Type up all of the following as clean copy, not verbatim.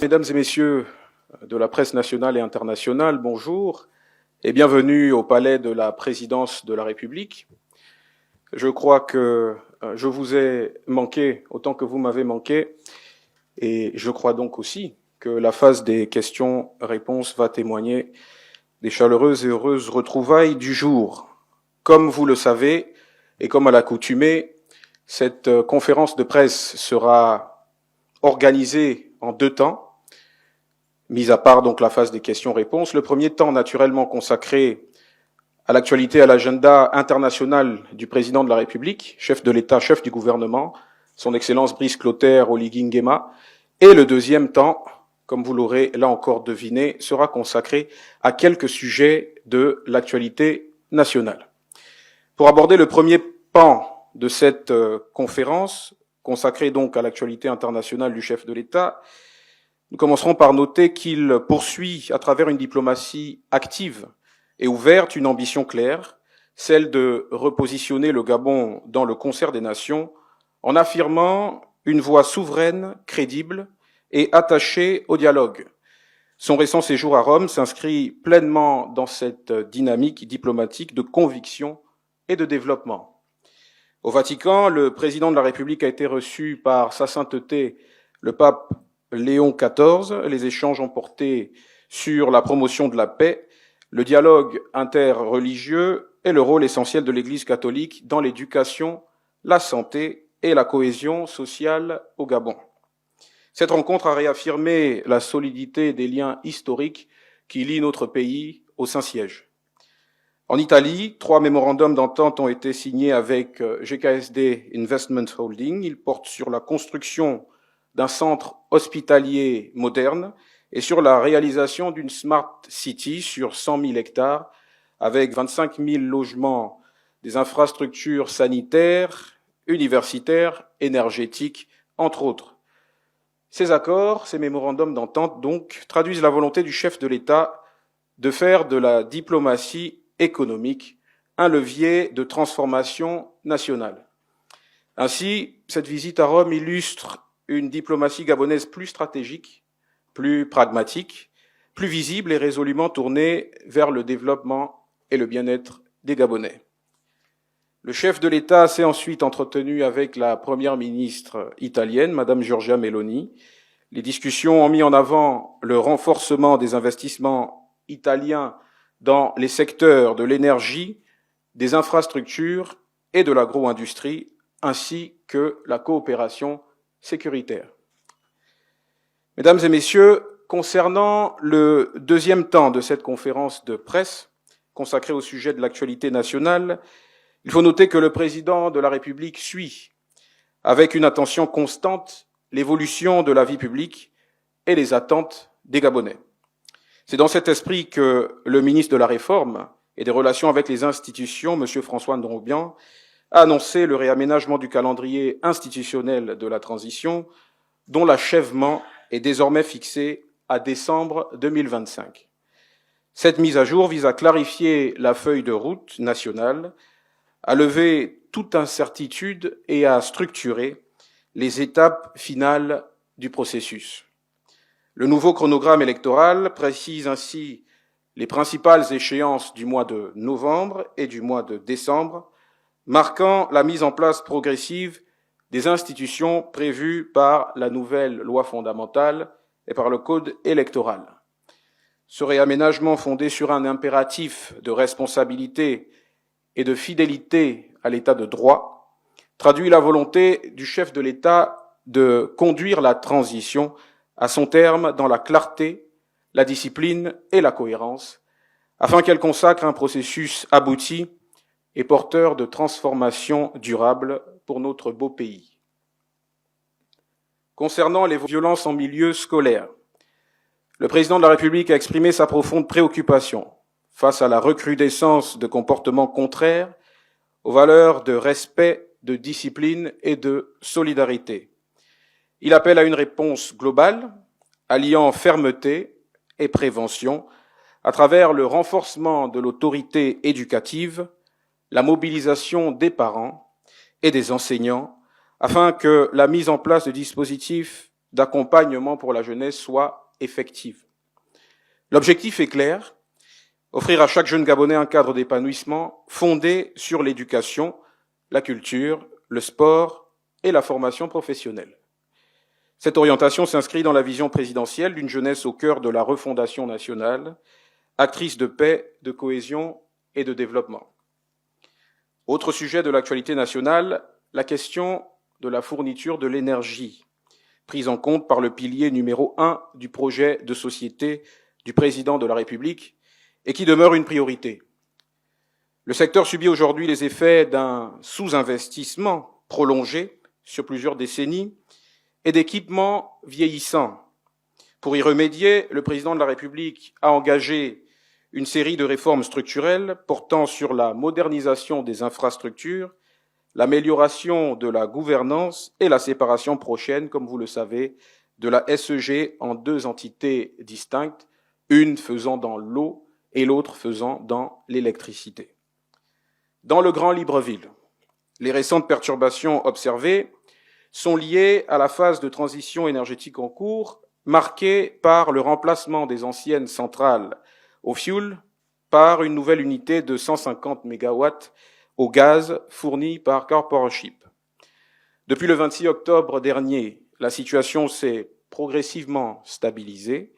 Mesdames et messieurs de la presse nationale et internationale, bonjour et bienvenue au palais de la présidence de la République. Je crois que je vous ai manqué autant que vous m'avez manqué et je crois donc aussi que la phase des questions-réponses va témoigner des chaleureuses et heureuses retrouvailles du jour. Comme vous le savez et comme à l'accoutumée, cette conférence de presse sera organisée en deux temps, mis à part donc la phase des questions-réponses. Le premier temps naturellement consacré à l'actualité et à l'agenda international du président de la République, chef de l'État, chef du gouvernement, son Excellence Brice Clotaire Oligui Nguema. Et le deuxième temps, comme vous l'aurez là encore deviné, sera consacré à quelques sujets de l'actualité nationale. Pour aborder le premier pan de cette conférence, consacrée donc à l'actualité internationale du chef de l'État, nous commencerons par noter qu'il poursuit, à travers une diplomatie active et ouverte, une ambition claire, celle de repositionner le Gabon dans le concert des nations, en affirmant une voix souveraine, crédible et attachée au dialogue. Son récent séjour à Rome s'inscrit pleinement dans cette dynamique diplomatique de conviction et de développement. Au Vatican, le président de la République a été reçu par Sa Sainteté, le pape Léon XIV. Les échanges ont porté sur la promotion de la paix, le dialogue interreligieux et le rôle essentiel de l'Église catholique dans l'éducation, la santé et la cohésion sociale au Gabon. Cette rencontre a réaffirmé la solidité des liens historiques qui lient notre pays au Saint-Siège. En Italie, 3 mémorandums d'entente ont été signés avec GKSD Investment Holding. Ils portent sur la construction d'un centre hospitalier moderne et sur la réalisation d'une Smart City sur 100 000 hectares avec 25 000 logements, des infrastructures sanitaires, universitaires, énergétiques, entre autres. Ces accords, ces mémorandums d'entente, donc, traduisent la volonté du chef de l'État de faire de la diplomatie économique un levier de transformation nationale. Ainsi, cette visite à Rome illustre une diplomatie gabonaise plus stratégique, plus pragmatique, plus visible et résolument tournée vers le développement et le bien-être des Gabonais. Le chef de l'État s'est ensuite entretenu avec la première ministre italienne, Madame Giorgia Meloni. Les discussions ont mis en avant le renforcement des investissements italiens dans les secteurs de l'énergie, des infrastructures et de l'agro-industrie, ainsi que la coopération sécuritaire. Mesdames et messieurs, concernant le deuxième temps de cette conférence de presse consacrée au sujet de l'actualité nationale, il faut noter que le président de la République suit avec une attention constante l'évolution de la vie publique et les attentes des Gabonais. C'est dans cet esprit que le ministre de la Réforme et des Relations avec les institutions, M. François Ndongobian, a annoncé le réaménagement du calendrier institutionnel de la transition, dont l'achèvement est désormais fixé à décembre 2025. Cette mise à jour vise à clarifier la feuille de route nationale, à lever toute incertitude et à structurer les étapes finales du processus. Le nouveau chronogramme électoral précise ainsi les principales échéances du mois de novembre et du mois de décembre, marquant la mise en place progressive des institutions prévues par la nouvelle loi fondamentale et par le code électoral. Ce réaménagement fondé sur un impératif de responsabilité et de fidélité à l'état de droit traduit la volonté du chef de l'État de conduire la transition à son terme dans la clarté, la discipline et la cohérence, afin qu'elle consacre un processus abouti et porteur de transformation durable pour notre beau pays. Concernant les violences en milieu scolaire, le président de la République a exprimé sa profonde préoccupation face à la recrudescence de comportements contraires aux valeurs de respect, de discipline et de solidarité. Il appelle à une réponse globale, alliant fermeté et prévention, à travers le renforcement de l'autorité éducative, la mobilisation des parents et des enseignants, afin que la mise en place de dispositifs d'accompagnement pour la jeunesse soit effective. L'objectif est clair, offrir à chaque jeune Gabonais un cadre d'épanouissement fondé sur l'éducation, la culture, le sport et la formation professionnelle. Cette orientation s'inscrit dans la vision présidentielle d'une jeunesse au cœur de la refondation nationale, actrice de paix, de cohésion et de développement. Autre sujet de l'actualité nationale, la question de la fourniture de l'énergie, prise en compte par le pilier numéro 1 du projet de société du président de la République et qui demeure une priorité. Le secteur subit aujourd'hui les effets d'un sous-investissement prolongé sur plusieurs décennies et d'équipements vieillissants. Pour y remédier, le président de la République a engagé une série de réformes structurelles portant sur la modernisation des infrastructures, l'amélioration de la gouvernance et la séparation prochaine, comme vous le savez, de la SEG en 2 entités distinctes, une faisant dans l'eau et l'autre faisant dans l'électricité. Dans le Grand Libreville, les récentes perturbations observées sont liées à la phase de transition énergétique en cours, marquée par le remplacement des anciennes centrales au fioul par une nouvelle unité de 150 MW au gaz fournie par Corporation. Depuis le 26 octobre dernier, la situation s'est progressivement stabilisée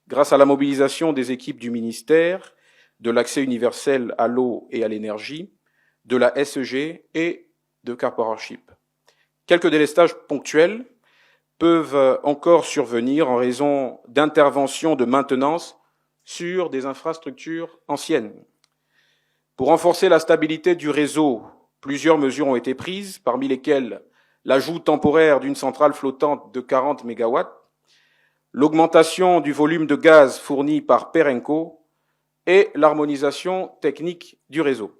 grâce à la mobilisation des équipes du ministère, de l'accès universel à l'eau et à l'énergie, de la SEG et de Corporation. Quelques délestages ponctuels peuvent encore survenir en raison d'interventions de maintenance sur des infrastructures anciennes. Pour renforcer la stabilité du réseau, plusieurs mesures ont été prises, parmi lesquelles l'ajout temporaire d'une centrale flottante de 40 MW, l'augmentation du volume de gaz fourni par Perenco et l'harmonisation technique du réseau.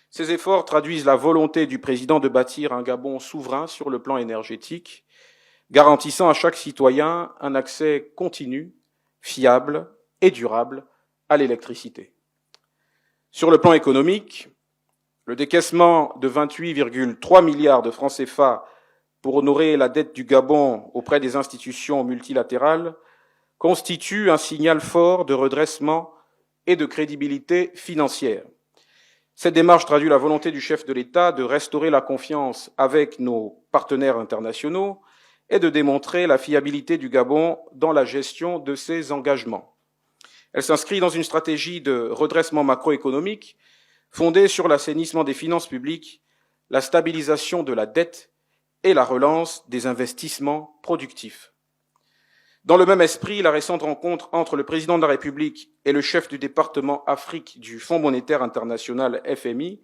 Ces efforts traduisent la volonté du président de bâtir un Gabon souverain sur le plan énergétique, garantissant à chaque citoyen un accès continu, fiable et durable à l'électricité. Sur le plan économique, le décaissement de 28,3 milliards de francs CFA pour honorer la dette du Gabon auprès des institutions multilatérales constitue un signal fort de redressement et de crédibilité financière. Cette démarche traduit la volonté du chef de l'État de restaurer la confiance avec nos partenaires internationaux et de démontrer la fiabilité du Gabon dans la gestion de ses engagements. Elle s'inscrit dans une stratégie de redressement macroéconomique fondée sur l'assainissement des finances publiques, la stabilisation de la dette et la relance des investissements productifs. Dans le même esprit, la récente rencontre entre le président de la République et le chef du département Afrique du Fonds monétaire international FMI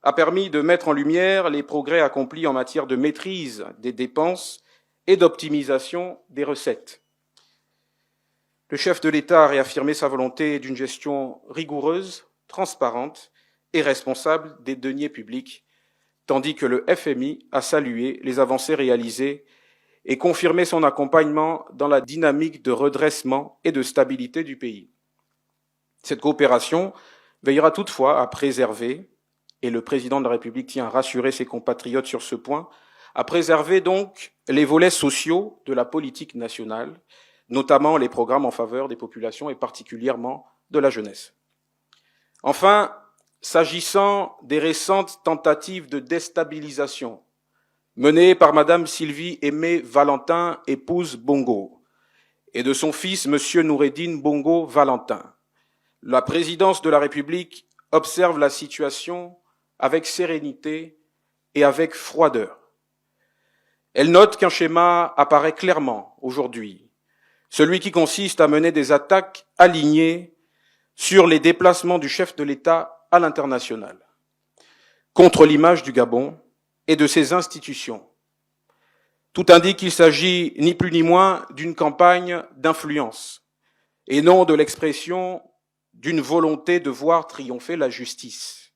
a permis de mettre en lumière les progrès accomplis en matière de maîtrise des dépenses et d'optimisation des recettes. Le chef de l'État a réaffirmé sa volonté d'une gestion rigoureuse, transparente et responsable des deniers publics, tandis que le FMI a salué les avancées réalisées et confirmé son accompagnement dans la dynamique de redressement et de stabilité du pays. Cette coopération veillera toutefois à préserver, et le président de la République tient à rassurer ses compatriotes sur ce point, à préserver donc les volets sociaux de la politique nationale, notamment les programmes en faveur des populations et particulièrement de la jeunesse. Enfin, s'agissant des récentes tentatives de déstabilisation menées par Madame Sylvie Aimée Valentin, épouse Bongo, et de son fils Monsieur Noureddine Bongo Valentin, la présidence de la République observe la situation avec sérénité et avec froideur. Elle note qu'un schéma apparaît clairement aujourd'hui, celui qui consiste à mener des attaques alignées sur les déplacements du chef de l'État à l'international, contre l'image du Gabon et de ses institutions. Tout indique qu'il s'agit ni plus ni moins d'une campagne d'influence et non de l'expression d'une volonté de voir triompher la justice.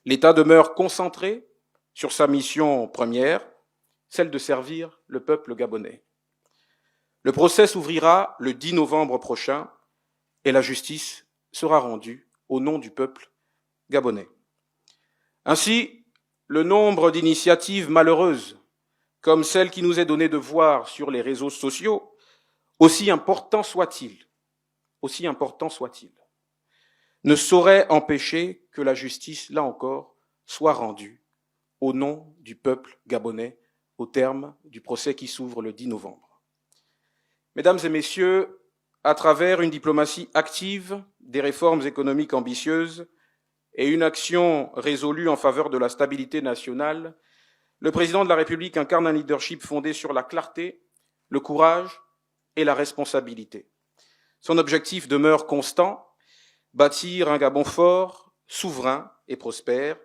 L'État demeure concentré sur sa mission première, celle de servir le peuple gabonais. Le procès s'ouvrira le 10 novembre prochain et la justice sera rendue au nom du peuple gabonais. Ainsi, le nombre d'initiatives malheureuses comme celle qui nous est donnée de voir sur les réseaux sociaux, aussi important soit-il, ne saurait empêcher que la justice, là encore, soit rendue au nom du peuple gabonais au terme du procès qui s'ouvre le 10 novembre. Mesdames et messieurs, à travers une diplomatie active, des réformes économiques ambitieuses et une action résolue en faveur de la stabilité nationale, le président de la République incarne un leadership fondé sur la clarté, le courage et la responsabilité. Son objectif demeure constant, bâtir un Gabon fort, souverain et prospère,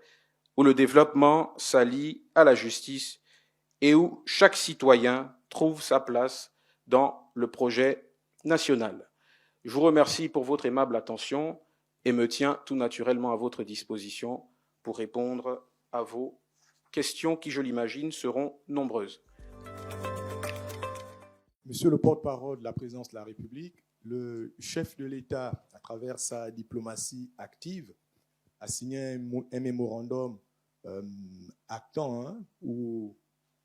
où le développement s'allie à la justice et où chaque citoyen trouve sa place dans le projet national. Je vous remercie pour votre aimable attention et me tiens tout naturellement à votre disposition pour répondre à vos questions qui, je l'imagine, seront nombreuses. Monsieur le porte-parole de la présidence de la République, le chef de l'État, à travers sa diplomatie active, a signé un mémorandum actant ou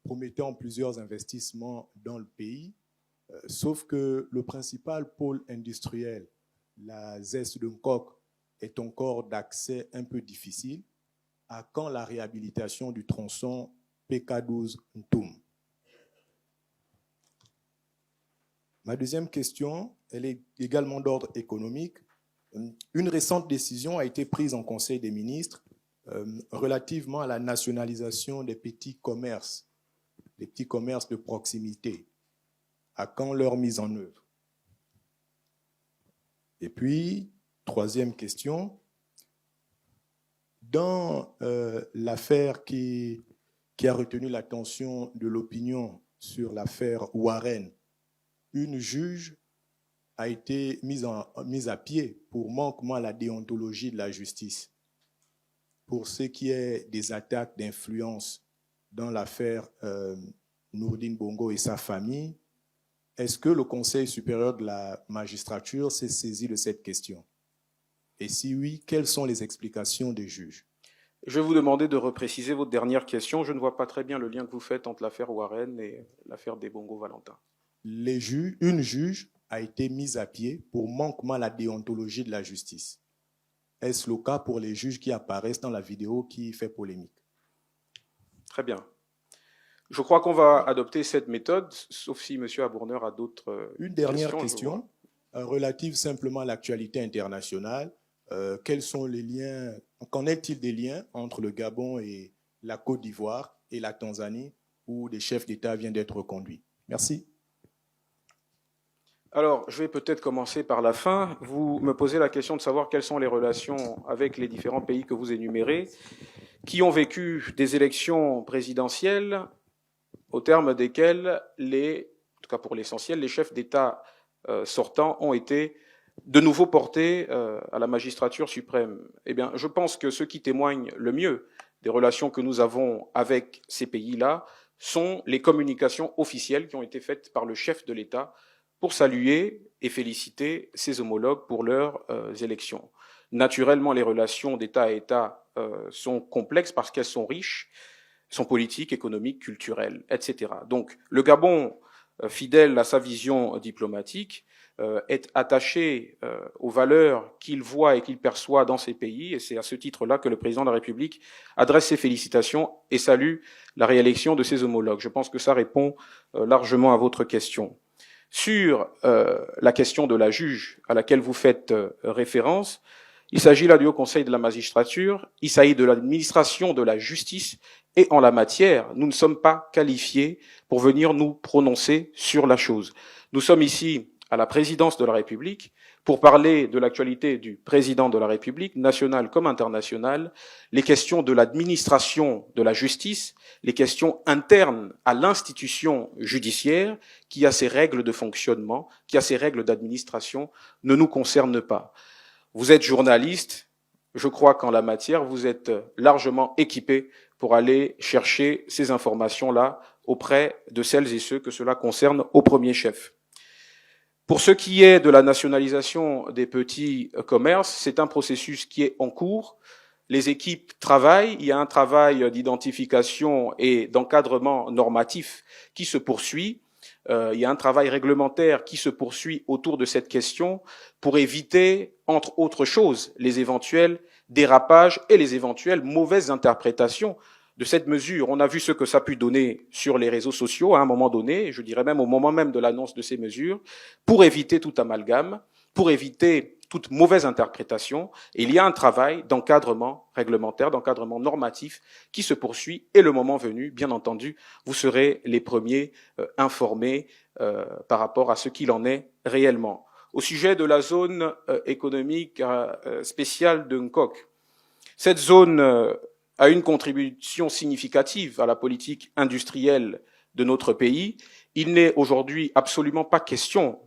promettant plusieurs investissements dans le pays, sauf que le principal pôle industriel, la ZES de Nkok, est encore d'accès un peu difficile. À quand la réhabilitation du tronçon PK12 Ntoum? Ma deuxième question, elle est également d'ordre économique. Une récente décision a été prise en Conseil des ministres relativement à la nationalisation des petits commerces de proximité. À quand leur mise en œuvre? Et puis, troisième question, dans l'affaire qui a retenu l'attention de l'opinion sur l'affaire Warren, une juge a été mise à pied pour manquement à la déontologie de la justice. Pour ce qui est des attaques d'influence dans l'affaire Nourdine Bongo et sa famille, est-ce que le Conseil supérieur de la magistrature s'est saisi de cette question? Et si oui, quelles sont les explications des juges? Je vais vous demander de repréciser votre dernière question. Je ne vois pas très bien le lien que vous faites entre l'affaire Warren et l'affaire des Bongo-Valentin. Une juge a été mise à pied pour manquement à la déontologie de la justice. Est-ce le cas pour les juges qui apparaissent dans la vidéo qui fait polémique? Très bien. Je crois qu'on va adopter cette méthode, sauf si M. Abourner a d'autres questions. Une dernière question relative simplement à l'actualité internationale. Quels sont les liens, qu'en est-il des liens entre le Gabon et la Côte d'Ivoire et la Tanzanie, où des chefs d'État viennent d'être reconduits? Merci. Alors, je vais peut-être commencer par la fin. Vous me posez la question de savoir quelles sont les relations avec les différents pays que vous énumérez, qui ont vécu des élections présidentielles au terme desquelles, en tout cas pour l'essentiel, les chefs d'État sortants ont été de nouveau portés à la magistrature suprême. Eh bien, je pense que ce qui témoigne le mieux des relations que nous avons avec ces pays-là sont les communications officielles qui ont été faites par le chef de l'État pour saluer et féliciter ses homologues pour leurs élections. Naturellement, les relations d'État à État sont complexes parce qu'elles sont riches, sont politiques, économiques, culturelles, etc. Donc, le Gabon, fidèle à sa vision diplomatique, est attaché aux valeurs qu'il voit et qu'il perçoit dans ces pays, et c'est à ce titre-là que le président de la République adresse ses félicitations et salue la réélection de ses homologues. Je pense que ça répond largement à votre question. Sur la question de la juge à laquelle vous faites référence, il s'agit là du Haut Conseil de la magistrature, il s'agit de l'administration de la justice, et en la matière, nous ne sommes pas qualifiés pour venir nous prononcer sur la chose. Nous sommes ici à la présidence de la République pour parler de l'actualité du président de la République, nationale comme internationale, les questions de l'administration de la justice, les questions internes à l'institution judiciaire, qui a ses règles de fonctionnement, qui a ses règles d'administration, ne nous concernent pas. Vous êtes journaliste, je crois qu'en la matière, vous êtes largement équipé pour aller chercher ces informations-là auprès de celles et ceux que cela concerne au premier chef. Pour ce qui est de la nationalisation des petits commerces, c'est un processus qui est en cours. les équipes travaillent, il y a un travail d'identification et d'encadrement normatif qui se poursuit. Il y a un travail réglementaire qui se poursuit autour de cette question pour éviter, entre autres choses, les éventuels dérapages et les éventuelles mauvaises interprétations de cette mesure. On a vu ce que ça a pu donner sur les réseaux sociaux à un moment donné, je dirais même au moment même de l'annonce de ces mesures, pour éviter tout amalgame, pour éviter toute mauvaise interprétation. Et il y a un travail d'encadrement réglementaire, d'encadrement normatif qui se poursuit et le moment venu, bien entendu, vous serez les premiers informés par rapport à ce qu'il en est réellement. Au sujet de la zone économique spéciale de Nkok, cette zone a une contribution significative à la politique industrielle de notre pays. Il n'est aujourd'hui absolument pas question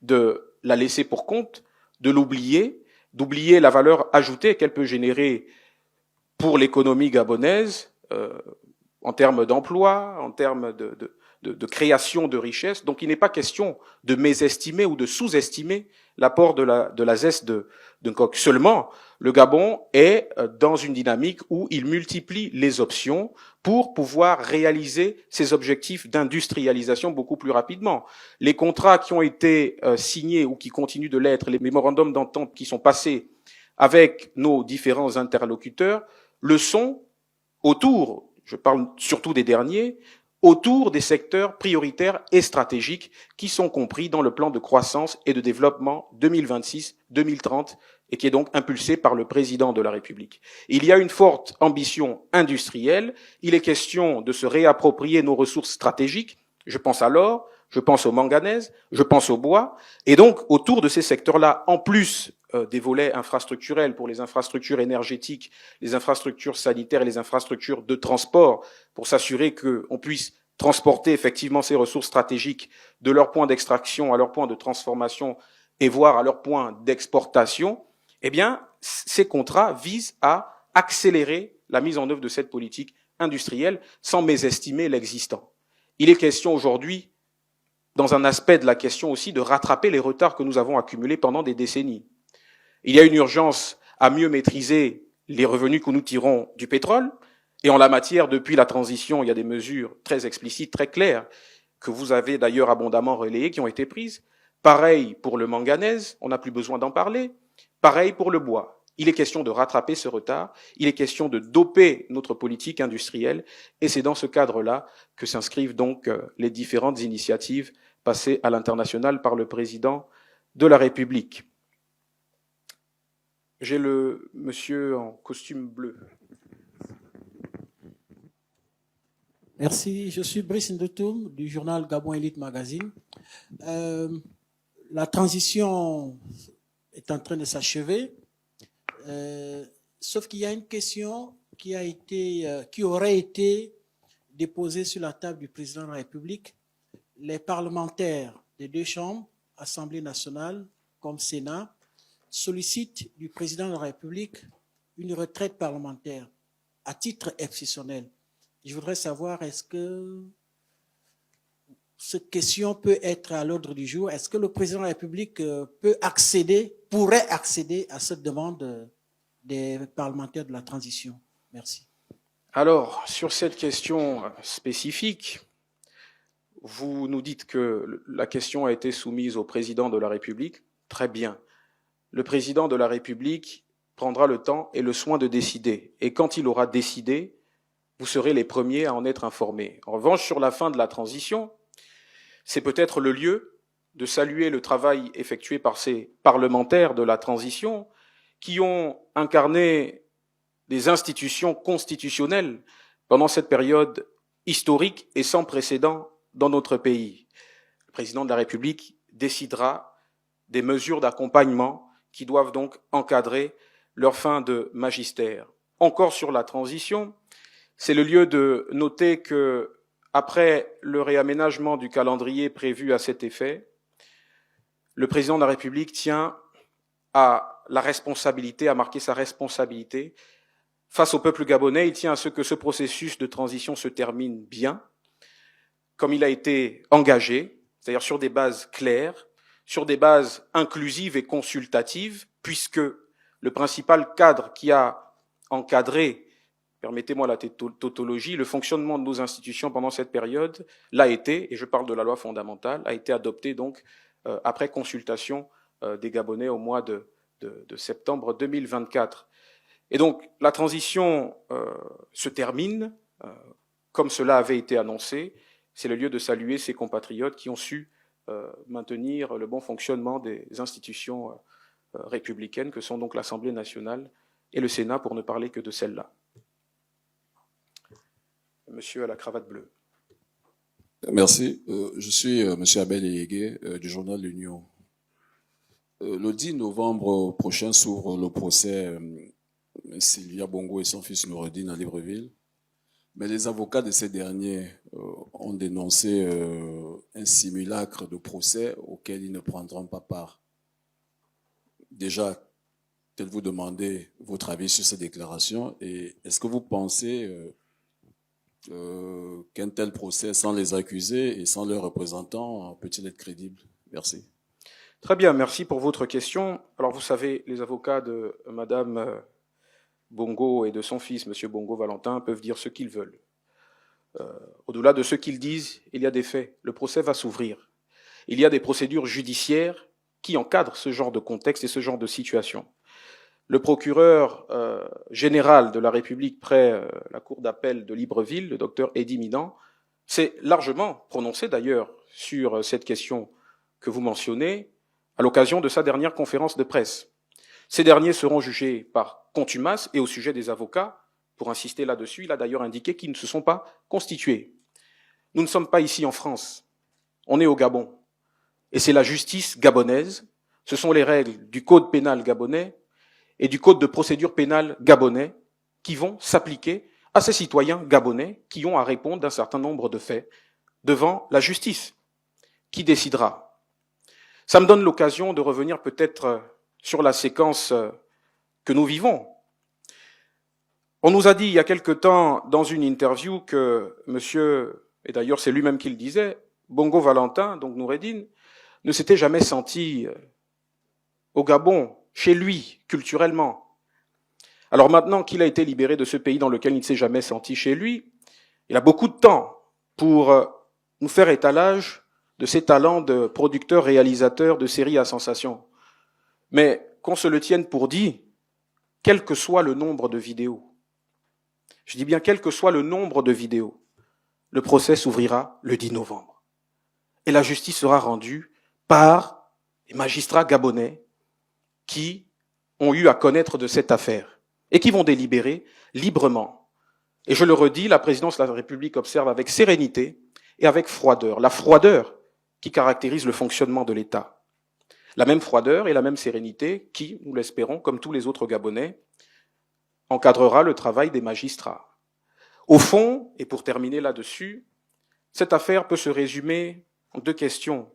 de la laisser pour compte, de l'oublier, d'oublier la valeur ajoutée qu'elle peut générer pour l'économie gabonaise en termes d'emploi, en termes de création de richesses. Donc il n'est pas question de mésestimer ou de sous-estimer l'apport de la ZES de Nkok. Seulement, le Gabon est dans une dynamique où il multiplie les options pour pouvoir réaliser ses objectifs d'industrialisation beaucoup plus rapidement. Les contrats qui ont été signés ou qui continuent de l'être, les mémorandums d'entente qui sont passés avec nos différents interlocuteurs, le sont autour, je parle surtout des derniers, autour des secteurs prioritaires et stratégiques qui sont compris dans le plan de croissance et de développement 2026-2030 et qui est donc impulsé par le président de la République. Il y a une forte ambition industrielle, il est question de se réapproprier nos ressources stratégiques, je pense à l'or, je pense au manganèse, je pense au bois, et donc autour de ces secteurs-là, en plus des volets infrastructurels pour les infrastructures énergétiques, les infrastructures sanitaires et les infrastructures de transport, pour s'assurer qu'on puisse transporter effectivement ces ressources stratégiques de leur point d'extraction à leur point de transformation et voire à leur point d'exportation, eh bien, ces contrats visent à accélérer la mise en œuvre de cette politique industrielle sans mésestimer l'existant. Il est question aujourd'hui, dans un aspect de la question aussi, de rattraper les retards que nous avons accumulés pendant des décennies. Il y a une urgence à mieux maîtriser les revenus que nous tirons du pétrole. Et en la matière, depuis la transition, il y a des mesures très explicites, très claires, que vous avez d'ailleurs abondamment relayées, qui ont été prises. Pareil pour le manganèse, on n'a plus besoin d'en parler. Pareil pour le bois. Il est question de rattraper ce retard, il est question de doper notre politique industrielle, et c'est dans ce cadre-là que s'inscrivent donc les différentes initiatives passées à l'international par le président de la République. J'ai le monsieur en costume bleu. Merci, je suis Brice Ndotoum du journal Gabon Elite Magazine. La transition est en train de s'achever, sauf qu'il y a une question qui aurait été déposée sur la table du président de la République. Les parlementaires des deux chambres, Assemblée nationale comme Sénat, sollicitent du président de la République une retraite parlementaire à titre exceptionnel. Je voudrais savoir, est-ce que cette question peut être à l'ordre du jour? Est-ce que le président de la République pourrait accéder à cette demande des parlementaires de la transition? Merci. Alors, sur cette question spécifique, vous nous dites que la question a été soumise au président de la République. Très bien. Le président de la République prendra le temps et le soin de décider. Et quand il aura décidé, vous serez les premiers à en être informés. En revanche, sur la fin de la transition, c'est peut-être le lieu de saluer le travail effectué par ces parlementaires de la transition qui ont incarné des institutions constitutionnelles pendant cette période historique et sans précédent dans notre pays. Le président de la République décidera des mesures d'accompagnement qui doivent donc encadrer leur fin de magistère. Encore sur la transition, c'est le lieu de noter que, après le réaménagement du calendrier prévu à cet effet, le président de la République tient à la responsabilité, à marquer sa responsabilité. Face au peuple gabonais, il tient à ce que ce processus de transition se termine bien, comme il a été engagé, c'est-à-dire sur des bases claires, sur des bases inclusives et consultatives, puisque le principal cadre qui a encadrer, permettez-moi la tautologie, le fonctionnement de nos institutions pendant cette période l'a été, et je parle de la loi fondamentale, a été adopté donc après consultation des Gabonais au mois de septembre 2024. Et donc la transition se termine, comme cela avait été annoncé. C'est le lieu de saluer ces compatriotes qui ont su maintenir le bon fonctionnement des institutions républicaines que sont donc l'Assemblée nationale et le Sénat, pour ne parler que de celle-là. Monsieur à la cravate bleue. Merci. Je suis Monsieur Abel Eyégué du journal L'Union. Le 10 novembre prochain s'ouvre le procès Sylvia Bongo et son fils Noureddine à Libreville. Mais les avocats de ces derniers ont dénoncé un simulacre de procès auquel ils ne prendront pas part. Déjà, peut-être vous demander votre avis sur ces déclarations et est-ce que vous pensez qu'un tel procès sans les accusés et sans leurs représentants peut-il être crédible? Merci. Très bien, merci pour votre question. Alors vous savez, les avocats de Madame Bongo et de son fils, Monsieur Bongo Valentin, peuvent dire ce qu'ils veulent. Au-delà de ce qu'ils disent, il y a des faits. Le procès va s'ouvrir. Il y a des procédures judiciaires qui encadrent ce genre de contexte et ce genre de situation. Le procureur général de la République près la cour d'appel de Libreville, le docteur Eddy Midan, s'est largement prononcé d'ailleurs sur cette question que vous mentionnez à l'occasion de sa dernière conférence de presse. Ces derniers seront jugés par contumace et au sujet des avocats, pour insister là-dessus, il a d'ailleurs indiqué qu'ils ne se sont pas constitués. Nous ne sommes pas ici en France, on est au Gabon. Et c'est la justice gabonaise, ce sont les règles du code pénal gabonais et du code de procédure pénale gabonais qui vont s'appliquer à ces citoyens gabonais qui ont à répondre d'un certain nombre de faits devant la justice, qui décidera. Ça me donne l'occasion de revenir peut-être sur la séquence que nous vivons. On nous a dit il y a quelque temps dans une interview que monsieur, et d'ailleurs c'est lui-même qui le disait, Bongo Valentin, donc Noureddine, ne s'était jamais senti au Gabon, chez lui, culturellement. Alors maintenant qu'il a été libéré de ce pays dans lequel il ne s'est jamais senti chez lui, il a beaucoup de temps pour nous faire étalage de ses talents de producteur, réalisateur de séries à sensation. Mais qu'on se le tienne pour dit, quel que soit le nombre de vidéos, je dis bien quel que soit le nombre de vidéos, le procès s'ouvrira le 10 novembre. Et la justice sera rendue par les magistrats gabonais qui ont eu à connaître de cette affaire et qui vont délibérer librement. Et je le redis, la présidence de la République observe avec sérénité et avec froideur. La froideur qui caractérise le fonctionnement de l'État. La même froideur et la même sérénité qui, nous l'espérons, comme tous les autres Gabonais, encadrera le travail des magistrats. Au fond, et pour terminer là-dessus, cette affaire peut se résumer en deux questions,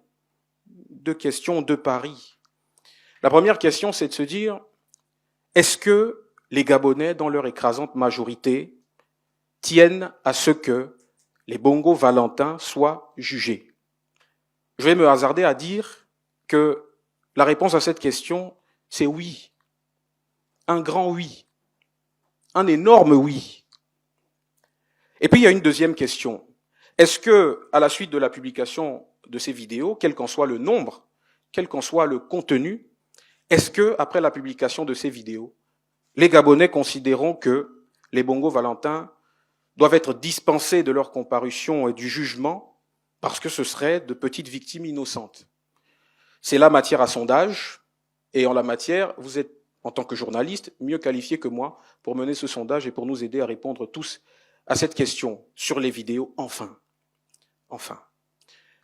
deux paris. La première question, c'est de se dire, est-ce que les Gabonais, dans leur écrasante majorité, tiennent à ce que les Bongo Valentin soient jugés? Je vais me hasarder à dire que la réponse à cette question, c'est oui. Un grand oui. Un énorme oui. Et puis il y a une deuxième question. Est-ce que, à la suite de la publication de ces vidéos, quel qu'en soit le nombre, quel qu'en soit le contenu, est-ce que, après la publication de ces vidéos, les Gabonais considéreront que les Bongo Valentin doivent être dispensés de leur comparution et du jugement parce que ce seraient de petites victimes innocentes? C'est là matière à sondage, et en la matière, vous êtes, en tant que journaliste, mieux qualifié que moi pour mener ce sondage et pour nous aider à répondre tous à cette question sur les vidéos, enfin. Enfin.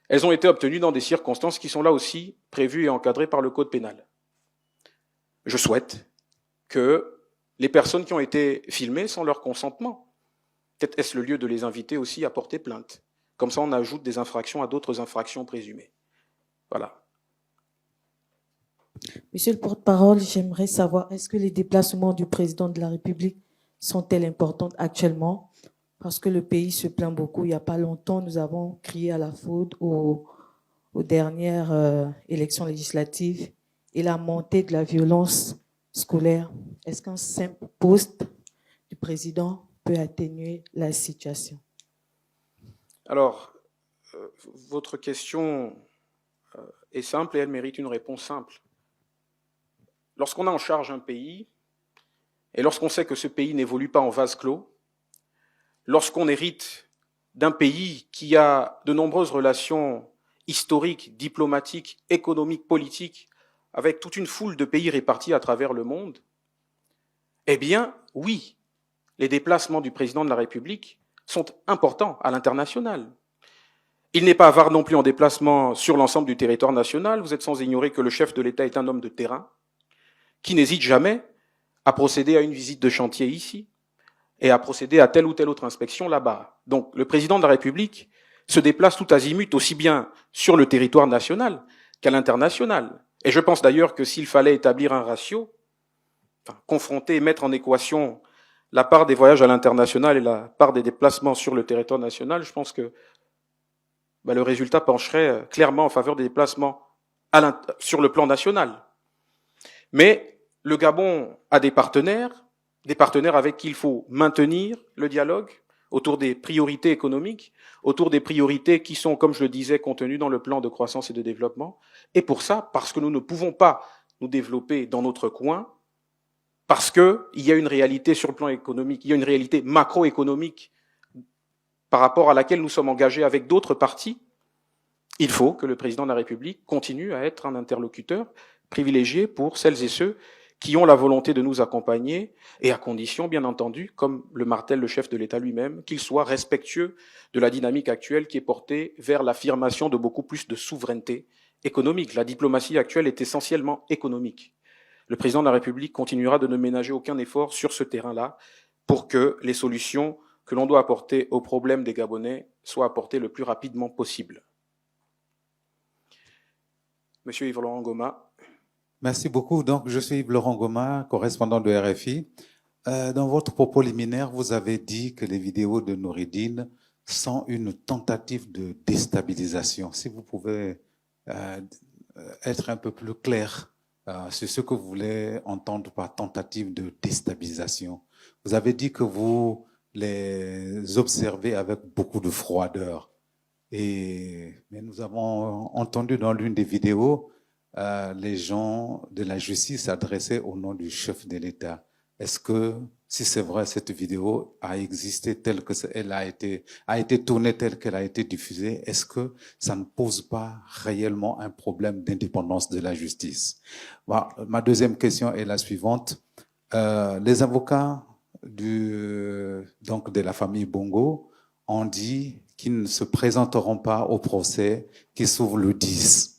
Elles ont été obtenues dans des circonstances qui sont là aussi prévues et encadrées par le code pénal. Je souhaite que les personnes qui ont été filmées sans leur consentement, peut-être est-ce le lieu de les inviter aussi à porter plainte. Comme ça, on ajoute des infractions à d'autres infractions présumées. Voilà. Monsieur le porte-parole, j'aimerais savoir, est-ce que les déplacements du président de la République sont-elles importantes actuellement? Parce que le pays se plaint beaucoup. Il n'y a pas longtemps, nous avons crié à la faute aux dernières élections législatives et la montée de la violence scolaire. Est-ce qu'un simple poste du président peut atténuer la situation? Alors, votre question est simple et elle mérite une réponse simple. Lorsqu'on a en charge un pays, et lorsqu'on sait que ce pays n'évolue pas en vase clos, lorsqu'on hérite d'un pays qui a de nombreuses relations historiques, diplomatiques, économiques, politiques, avec toute une foule de pays répartis à travers le monde, eh bien, oui, les déplacements du président de la République sont importants à l'international. Il n'est pas avare non plus en déplacement sur l'ensemble du territoire national. Vous êtes sans ignorer que le chef de l'État est un homme de terrain qui n'hésite jamais à procéder à une visite de chantier ici et à procéder à telle ou telle autre inspection là-bas. Donc, le président de la République se déplace tout azimut, aussi bien sur le territoire national qu'à l'international. Et je pense d'ailleurs que s'il fallait établir un ratio, confronter et mettre en équation la part des voyages à l'international et la part des déplacements sur le territoire national, je pense que le résultat pencherait clairement en faveur des déplacements sur le plan national. Mais le Gabon a des partenaires avec qui il faut maintenir le dialogue autour des priorités économiques, autour des priorités qui sont, comme je le disais, contenues dans le plan de croissance et de développement. Et pour ça, parce que nous ne pouvons pas nous développer dans notre coin, parce qu'il y a une réalité sur le plan économique, il y a une réalité macroéconomique par rapport à laquelle nous sommes engagés avec d'autres partis, il faut que le président de la République continue à être un interlocuteur privilégié pour celles et ceux qui ont la volonté de nous accompagner, et à condition, bien entendu, comme le martèle le chef de l'État lui-même, qu'il soit respectueux de la dynamique actuelle qui est portée vers l'affirmation de beaucoup plus de souveraineté économique. La diplomatie actuelle est essentiellement économique. Le président de la République continuera de ne ménager aucun effort sur ce terrain-là pour que les solutions que l'on doit apporter aux problèmes des Gabonais soient apportées le plus rapidement possible. Monsieur Yves-Laurent Ngoma. Merci beaucoup. Donc, je suis Yves-Laurent Ngoma, correspondant de RFI. Dans votre propos liminaire, vous avez dit que les vidéos de Noureddine sont une tentative de déstabilisation. Si vous pouvez être un peu plus clair sur ce que vous voulez entendre par tentative de déstabilisation. Vous avez dit que vous les observez avec beaucoup de froideur. Mais nous avons entendu dans l'une des vidéos les gens de la justice s'adressaient au nom du chef de l'État. Est-ce que, si c'est vrai, cette vidéo a existé telle qu'elle a été tournée telle qu'elle a été diffusée, est-ce que ça ne pose pas réellement un problème d'indépendance de la justice? Ma deuxième question est la suivante. Les avocats donc de la famille Bongo ont dit qu'ils ne se présenteront pas au procès qui s'ouvre le 10.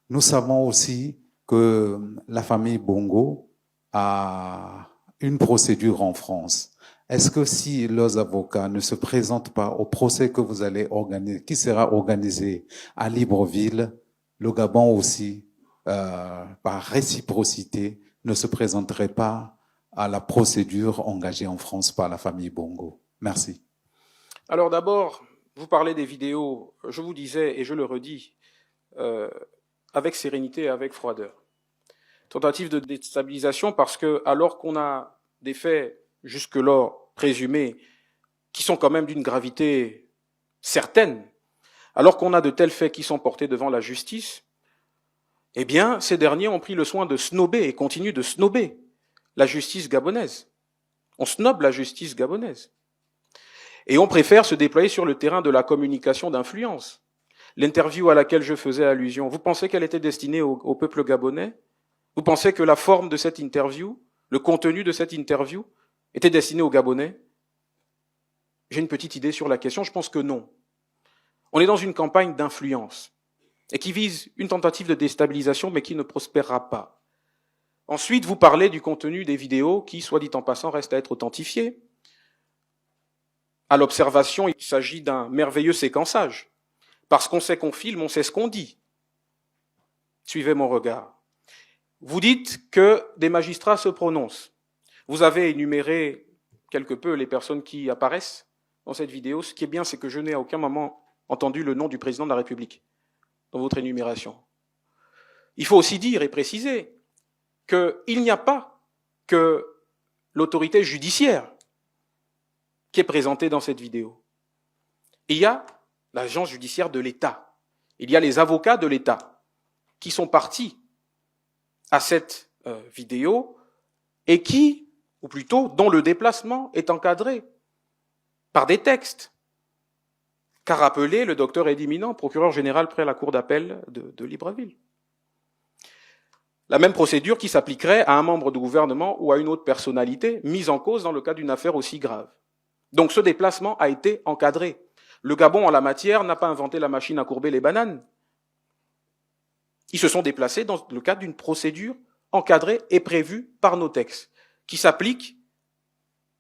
Nous savons aussi que la famille Bongo a une procédure en France. Est-ce que si leurs avocats ne se présentent pas au procès que vous allez organiser, qui sera organisé à Libreville, le Gabon aussi, par réciprocité, ne se présenterait pas à la procédure engagée en France par la famille Bongo? Merci. Alors d'abord, vous parlez des vidéos, je vous disais et je le redis, avec sérénité et avec froideur. Tentative de déstabilisation parce que, alors qu'on a des faits jusque-là présumés qui sont quand même d'une gravité certaine, alors qu'on a de tels faits qui sont portés devant la justice, eh bien, ces derniers ont pris le soin de snober et continuent de snober la justice gabonaise. On snobe la justice gabonaise. Et on préfère se déployer sur le terrain de la communication d'influence. L'interview à laquelle je faisais allusion, vous pensez qu'elle était destinée au peuple gabonais? Vous pensez que la forme de cette interview, le contenu de cette interview, était destiné aux Gabonais? J'ai une petite idée sur la question, je pense que non. On est dans une campagne d'influence et qui vise une tentative de déstabilisation mais qui ne prospérera pas. Ensuite, vous parlez du contenu des vidéos qui, soit dit en passant, restent à être authentifiées. À l'observation, il s'agit d'un merveilleux séquençage. Parce qu'on sait qu'on filme, on sait ce qu'on dit. Suivez mon regard. Vous dites que des magistrats se prononcent. Vous avez énuméré quelque peu les personnes qui apparaissent dans cette vidéo. Ce qui est bien, c'est que je n'ai à aucun moment entendu le nom du président de la République dans votre énumération. Il faut aussi dire et préciser qu'il n'y a pas que l'autorité judiciaire qui est présenté dans cette vidéo. Et il y a l'agence judiciaire de l'État. Il y a les avocats de l'État qui sont partis à cette vidéo et qui, ou plutôt dont le déplacement est encadré par des textes qu'a rappelé le docteur Eddy Minant, procureur général près la cour d'appel de Libreville. La même procédure qui s'appliquerait à un membre du gouvernement ou à une autre personnalité mise en cause dans le cas d'une affaire aussi grave. Donc ce déplacement a été encadré. Le Gabon, en la matière, n'a pas inventé la machine à courber les bananes. Ils se sont déplacés dans le cadre d'une procédure encadrée et prévue par nos textes, qui s'applique,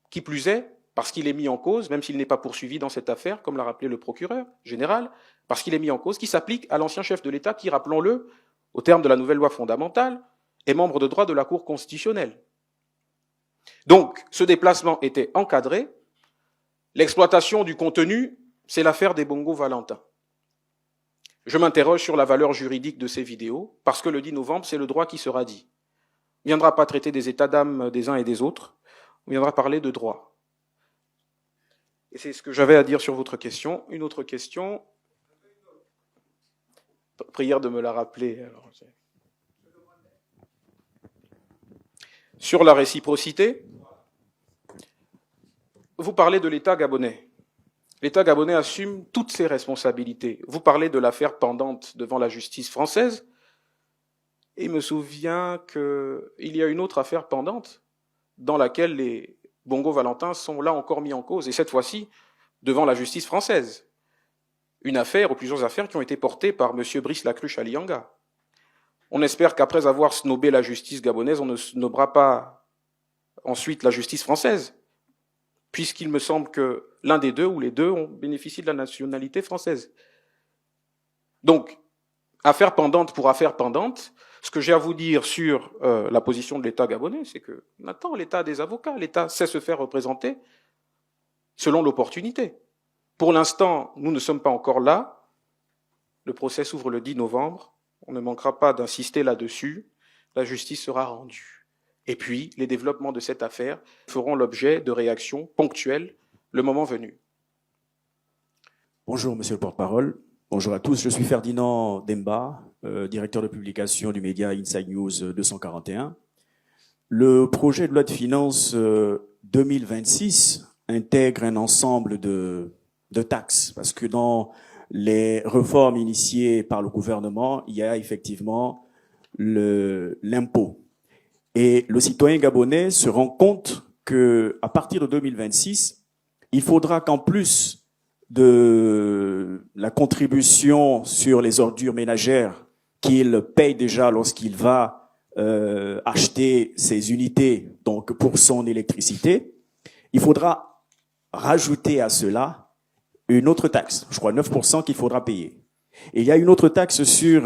qui plus est, parce qu'il est mis en cause, même s'il n'est pas poursuivi dans cette affaire, comme l'a rappelé le procureur général, parce qu'il est mis en cause, qui s'applique à l'ancien chef de l'État qui, rappelons-le, au terme de la nouvelle loi fondamentale, est membre de droit de la Cour constitutionnelle. Donc, ce déplacement était encadré. L'exploitation du contenu, c'est l'affaire des Bongo Valentin. Je m'interroge sur la valeur juridique de ces vidéos, parce que le 10 novembre, c'est le droit qui sera dit. On ne viendra pas traiter des états d'âme des uns et des autres, on viendra parler de droit. Et c'est ce que j'avais à dire sur votre question. Une autre question. Prière de me la rappeler. Alors, sur la réciprocité, vous parlez de l'État gabonais. L'État gabonais assume toutes ses responsabilités. Vous parlez de l'affaire pendante devant la justice française. Et il me souvient qu'il y a une autre affaire pendante dans laquelle les Bongo Valentin sont là encore mis en cause, et cette fois-ci devant la justice française. Une affaire ou plusieurs affaires qui ont été portées par M. Brice Lacruche Alianga. On espère qu'après avoir snobé la justice gabonaise, on ne snobera pas ensuite la justice française, puisqu'il me semble que l'un des deux ou les deux ont bénéficié de la nationalité française. Donc, affaire pendante pour affaire pendante, ce que j'ai à vous dire sur la position de l'État gabonais, c'est que maintenant l'État a des avocats, l'État sait se faire représenter selon l'opportunité. Pour l'instant, nous ne sommes pas encore là. Le procès s'ouvre le 10 novembre. On ne manquera pas d'insister là-dessus. La justice sera rendue. Et puis, les développements de cette affaire feront l'objet de réactions ponctuelles le moment venu. Bonjour, monsieur le porte-parole. Bonjour à tous. Je suis Ferdinand Demba, directeur de publication du média Inside News 241. Le projet de loi de finances 2026 intègre un ensemble de taxes, parce que dans les réformes initiées par le gouvernement, il y a effectivement l'impôt. Et le citoyen gabonais se rend compte que à partir de 2026, il faudra qu'en plus de la contribution sur les ordures ménagères qu'il paye déjà lorsqu'il va acheter ses unités, donc pour son électricité, il faudra rajouter à cela une autre taxe, je crois 9% qu'il faudra payer. Et il y a une autre taxe sur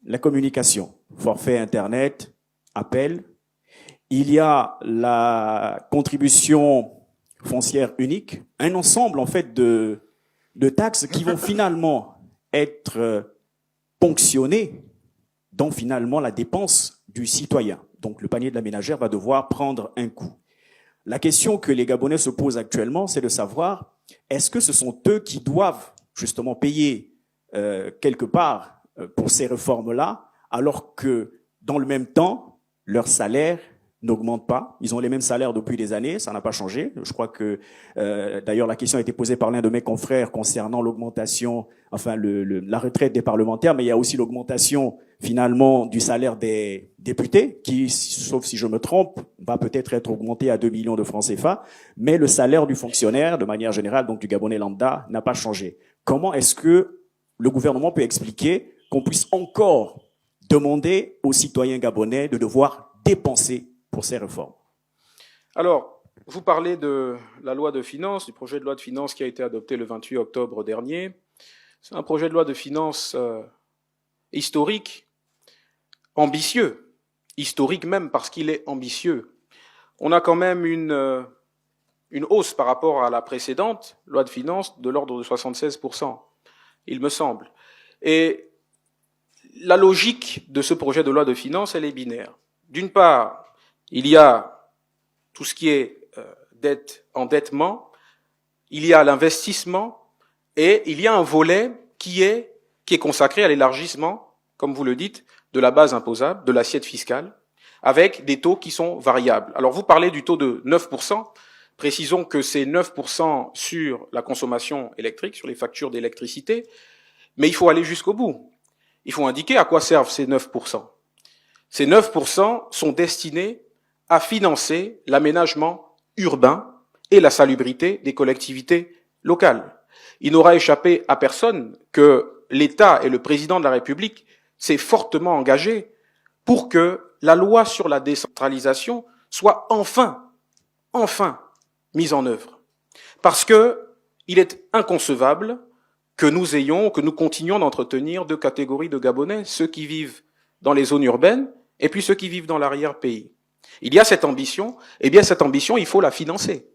la communication, forfait Internet, appel. Il y a la contribution foncière unique, un ensemble en fait de taxes qui vont finalement être ponctionnées dans finalement la dépense du citoyen. Donc le panier de la ménagère va devoir prendre un coup. La question que les Gabonais se posent actuellement, c'est de savoir, est-ce que ce sont eux qui doivent justement payer quelque part pour ces réformes-là, alors que dans le même temps, leur salaire n'augmente pas. Ils ont les mêmes salaires depuis des années, ça n'a pas changé. Je crois que, d'ailleurs, la question a été posée par l'un de mes confrères concernant l'augmentation, enfin la retraite des parlementaires, mais il y a aussi l'augmentation finalement du salaire des députés, qui, sauf si je me trompe, va peut-être être augmenté à 2 millions de francs CFA, mais le salaire du fonctionnaire, de manière générale, donc du Gabonais lambda, n'a pas changé. Comment est-ce que le gouvernement peut expliquer qu'on puisse encore demander aux citoyens gabonais de devoir dépenser pour ces réformes? Alors, vous parlez de la loi de finances, du projet de loi de finances qui a été adopté le 28 octobre dernier. C'est un projet de loi de finances historique, ambitieux, historique même parce qu'il est ambitieux. On a quand même une hausse par rapport à la précédente loi de finances de l'ordre de 76%, il me semble. Et la logique de ce projet de loi de finances, elle est binaire. D'une part, il y a tout ce qui est endettement, il y a l'investissement et il y a un volet qui est consacré à l'élargissement, comme vous le dites, de la base imposable, de l'assiette fiscale, avec des taux qui sont variables. Alors vous parlez du taux de 9%, précisons que c'est 9% sur la consommation électrique, sur les factures d'électricité, mais il faut aller jusqu'au bout. Il faut indiquer à quoi servent ces 9%. Ces 9% sont destinés à financer l'aménagement urbain et la salubrité des collectivités locales. Il n'aura échappé à personne que l'État et le président de la République s'est fortement engagé pour que la loi sur la décentralisation soit enfin mise en œuvre. Parce que il est inconcevable que nous continuions d'entretenir deux catégories de Gabonais, ceux qui vivent dans les zones urbaines et puis ceux qui vivent dans l'arrière-pays. Il y a cette ambition, et bien cette ambition, il faut la financer.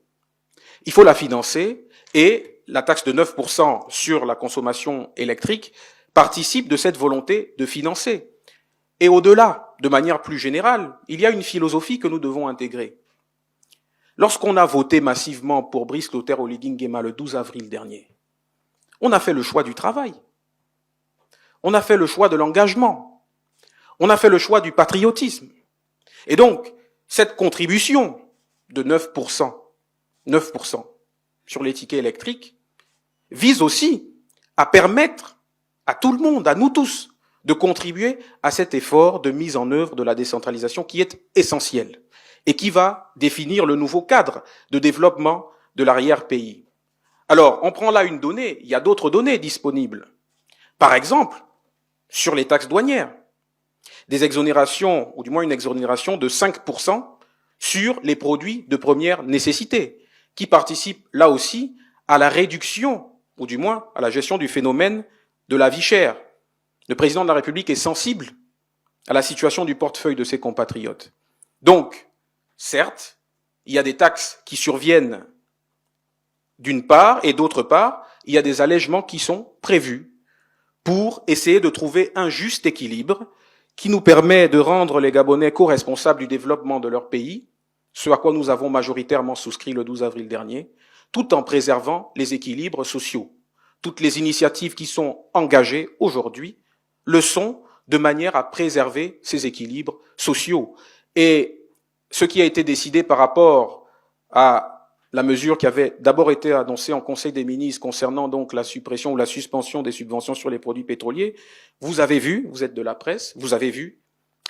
Il faut la financer et la taxe de 9% sur la consommation électrique participe de cette volonté de financer. Et au-delà, de manière plus générale, il y a une philosophie que nous devons intégrer. Lorsqu'on a voté massivement pour Brice Clotaire Oligui Nguema le 12 avril dernier, on a fait le choix du travail. On a fait le choix de l'engagement. On a fait le choix du patriotisme. Et donc, cette contribution de 9% sur les tickets électriques, vise aussi à permettre à tout le monde, à nous tous, de contribuer à cet effort de mise en œuvre de la décentralisation qui est essentiel et qui va définir le nouveau cadre de développement de l'arrière-pays. Alors, on prend là une donnée, il y a d'autres données disponibles. Par exemple, sur les taxes douanières, des exonérations, ou du moins une exonération de 5% sur les produits de première nécessité, qui participent là aussi à la réduction, ou du moins à la gestion du phénomène de la vie chère. Le président de la République est sensible à la situation du portefeuille de ses compatriotes. Donc, certes, il y a des taxes qui surviennent d'une part, et d'autre part, il y a des allègements qui sont prévus pour essayer de trouver un juste équilibre qui nous permet de rendre les Gabonais co-responsables du développement de leur pays, ce à quoi nous avons majoritairement souscrit le 12 avril dernier, tout en préservant les équilibres sociaux. Toutes les initiatives qui sont engagées aujourd'hui le sont de manière à préserver ces équilibres sociaux. Et ce qui a été décidé par rapport à la mesure qui avait d'abord été annoncée en Conseil des ministres concernant donc la suppression ou la suspension des subventions sur les produits pétroliers, vous avez vu, vous êtes de la presse, vous avez vu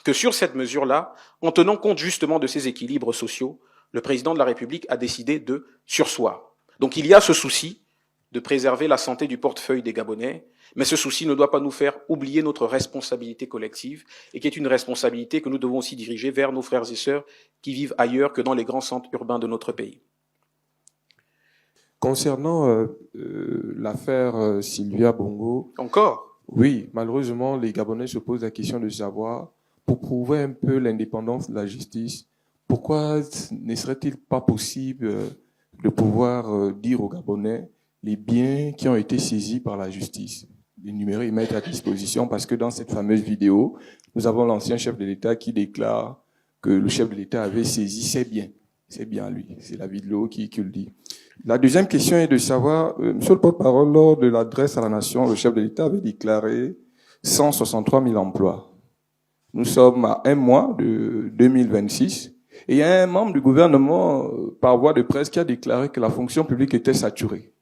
que sur cette mesure-là, en tenant compte justement de ces équilibres sociaux, le président de la République a décidé de surseoir. Donc il y a ce souci de préserver la santé du portefeuille des Gabonais, mais ce souci ne doit pas nous faire oublier notre responsabilité collective et qui est une responsabilité que nous devons aussi diriger vers nos frères et sœurs qui vivent ailleurs que dans les grands centres urbains de notre pays. Concernant l'affaire Sylvia Bongo, Encore ? oui, malheureusement, les Gabonais se posent la question de savoir, pour prouver un peu l'indépendance de la justice, pourquoi ne serait-il pas possible de pouvoir dire aux Gabonais les biens qui ont été saisis par la justice, les numérer et mettre à disposition, parce que dans cette fameuse vidéo, nous avons l'ancien chef de l'État qui déclare que le chef de l'État avait saisi ses biens. C'est bien lui, c'est la vidéo qui le dit. La deuxième question est de savoir, monsieur le porte-parole, lors de l'adresse à la nation, le chef de l'État avait déclaré 163 000 emplois. Nous sommes à un mois de 2026 et il y a un membre du gouvernement, par voie de presse, qui a déclaré que la fonction publique était saturée.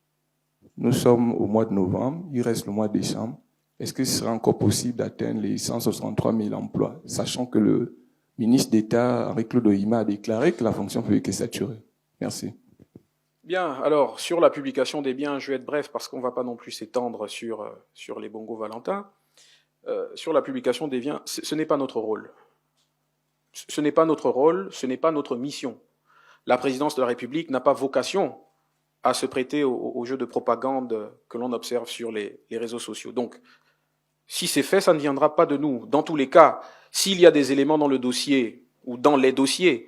Nous sommes au mois de novembre, il reste le mois de décembre. Est-ce que ce sera encore possible d'atteindre les 163 000 emplois, sachant que le ministre d'État, Henri-Claude Ohima, a déclaré que la fonction publique est saturée? Merci. Bien, alors, sur la publication des biens, je vais être bref parce qu'on ne va pas non plus s'étendre sur les Bongo Valentin. Sur la publication des biens, ce n'est pas notre rôle. Ce n'est pas notre rôle, ce n'est pas notre mission. La présidence de la République n'a pas vocation à se prêter au jeu de propagande que l'on observe sur les réseaux sociaux. Donc, si c'est fait, ça ne viendra pas de nous. Dans tous les cas, s'il y a des éléments dans le dossier ou dans les dossiers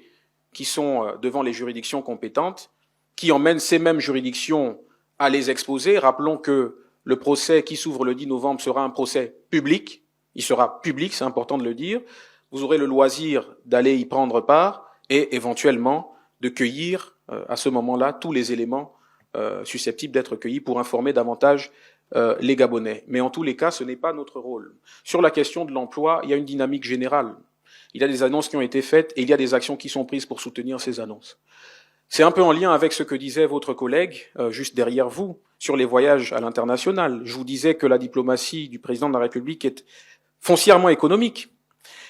qui sont devant les juridictions compétentes, qui emmènent ces mêmes juridictions à les exposer, rappelons que le procès qui s'ouvre le 10 novembre sera un procès public. Il sera public, c'est important de le dire. Vous aurez le loisir d'aller y prendre part et éventuellement de cueillir à ce moment-là tous les éléments susceptibles d'être cueillis pour informer davantage les Gabonais. Mais en tous les cas, ce n'est pas notre rôle. Sur la question de l'emploi, il y a une dynamique générale. Il y a des annonces qui ont été faites et il y a des actions qui sont prises pour soutenir ces annonces. C'est un peu en lien avec ce que disait votre collègue, juste derrière vous, sur les voyages à l'international. Je vous disais que la diplomatie du président de la République est foncièrement économique.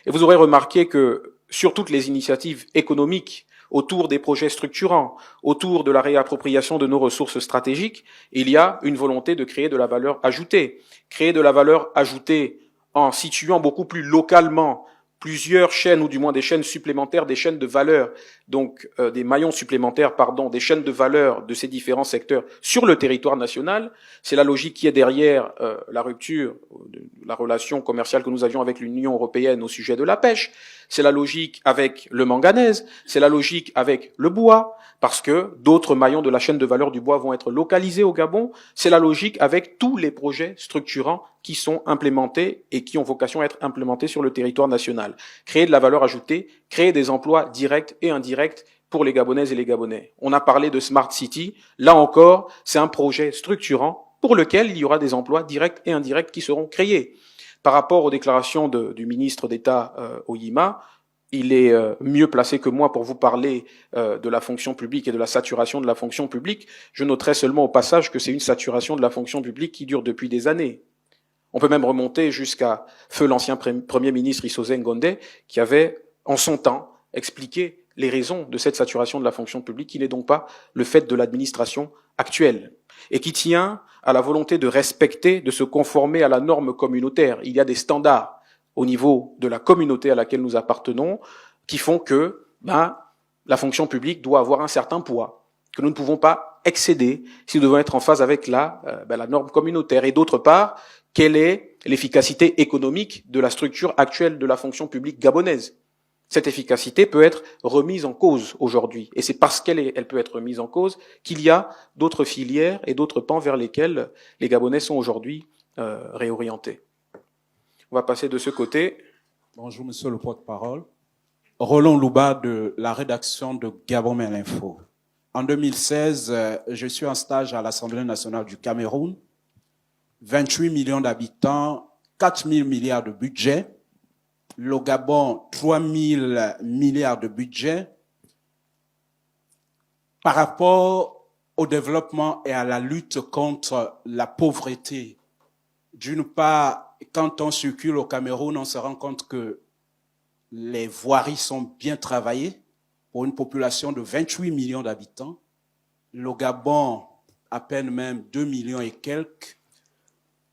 Et vous aurez remarqué que sur toutes les initiatives économiques, autour des projets structurants, autour de la réappropriation de nos ressources stratégiques, il y a une volonté de créer de la valeur ajoutée. Créer de la valeur ajoutée en situant beaucoup plus localement plusieurs chaînes, ou du moins des chaînes supplémentaires, des chaînes de valeur, donc des maillons supplémentaires, des chaînes de valeur de ces différents secteurs sur le territoire national. C'est la logique qui est derrière la rupture de la relation commerciale que nous avions avec l'Union européenne au sujet de la pêche. C'est la logique avec le manganèse, c'est la logique avec le bois, parce que d'autres maillons de la chaîne de valeur du bois vont être localisés au Gabon. C'est la logique avec tous les projets structurants qui sont implémentés et qui ont vocation à être implémentés sur le territoire national. Créer de la valeur ajoutée, créer des emplois directs et indirects pour les Gabonaises et les Gabonais. On a parlé de Smart City. Là encore, c'est un projet structurant pour lequel il y aura des emplois directs et indirects qui seront créés. Par rapport aux déclarations du ministre d'État Oyima, il est mieux placé que moi pour vous parler de la fonction publique et de la saturation de la fonction publique. Je noterai seulement au passage que c'est une saturation de la fonction publique qui dure depuis des années. On peut même remonter jusqu'à feu l'ancien Premier ministre Issoze Ngonde, qui avait, en son temps, expliqué les raisons de cette saturation de la fonction publique, qui n'est donc pas le fait de l'administration actuelle, et qui tient à la volonté de respecter, de se conformer à la norme communautaire. Il y a des standards au niveau de la communauté à laquelle nous appartenons, qui font que la fonction publique doit avoir un certain poids, que nous ne pouvons pas excéder si nous devons être en phase avec la norme communautaire. Et d'autre part, quelle est l'efficacité économique de la structure actuelle de la fonction publique gabonaise? Cette efficacité peut être remise en cause aujourd'hui. Et c'est parce qu'elle peut être remise en cause qu'il y a d'autres filières et d'autres pans vers lesquels les Gabonais sont aujourd'hui réorientés. On va passer de ce côté. Bonjour, monsieur le porte-parole. Roland Louba de la rédaction de Gabon Mail Info. En 2016, je suis en stage à l'Assemblée nationale du Cameroun. 28 millions d'habitants, 4 000 milliards de budget. Le Gabon, 3 000 milliards de budget. Par rapport au développement et à la lutte contre la pauvreté, d'une part, quand on circule au Cameroun, on se rend compte que les voiries sont bien travaillées pour une population de 28 millions d'habitants. Le Gabon, à peine même 2 millions et quelques.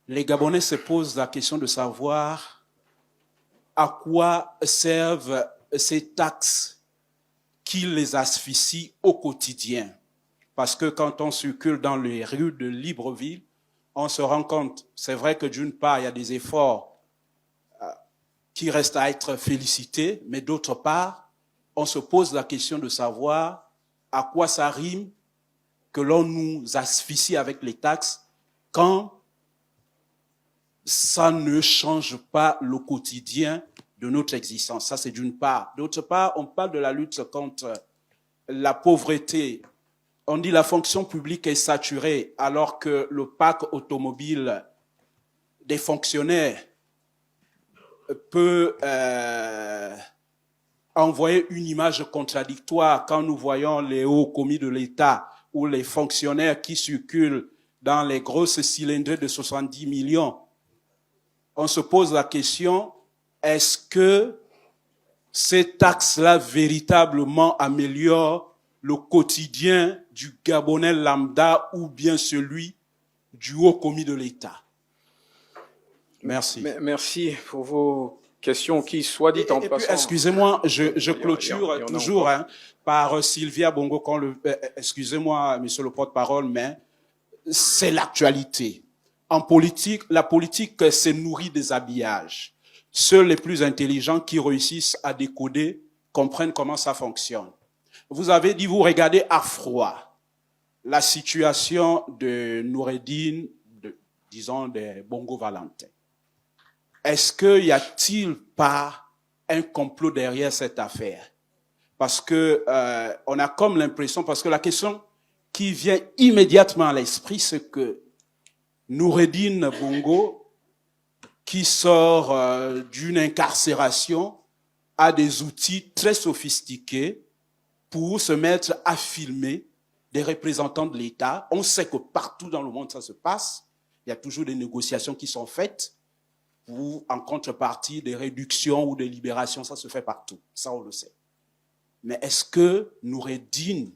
Les Gabonais se posent la question de savoir à quoi servent ces taxes qui les asphyxient au quotidien. Parce que quand on circule dans les rues de Libreville, on se rend compte, c'est vrai que d'une part, il y a des efforts qui restent à être félicités, mais d'autre part, on se pose la question de savoir à quoi ça rime que l'on nous asphyxie avec les taxes quand ça ne change pas le quotidien de notre existence. Ça, c'est d'une part. D'autre part, on parle de la lutte contre la pauvreté. On dit la fonction publique est saturée alors que le parc automobile des fonctionnaires peut envoyer une image contradictoire quand nous voyons les hauts commis de l'État ou les fonctionnaires qui circulent dans les grosses cylindrées de 70 millions. On se pose la question, est-ce que ces taxes-là véritablement améliorent le quotidien du Gabonais lambda ou bien celui du haut commis de l'État? Merci. Merci pour vos questions qui, soit dit en passant... Excusez-moi, je clôture toujours par Sylvia Bongo. Excusez-moi, monsieur le porte-parole, mais c'est l'actualité. En politique, la politique se nourrit des habillages. Seuls les plus intelligents qui réussissent à décoder comprennent comment ça fonctionne. Vous avez dit, vous regardez à froid la situation de Noureddine, disons des Bongo Valentin. Est-ce qu'il y a-t-il pas un complot derrière cette affaire? Parce que on a comme l'impression, parce que la question qui vient immédiatement à l'esprit, c'est que Noureddine Bongo, qui sort d'une incarcération, a des outils très sophistiqués pour se mettre à filmer des représentants de l'État. On sait que partout dans le monde, ça se passe. Il y a toujours des négociations qui sont faites ou en contrepartie des réductions ou des libérations. Ça se fait partout. Ça, on le sait. Mais est-ce que Noureddine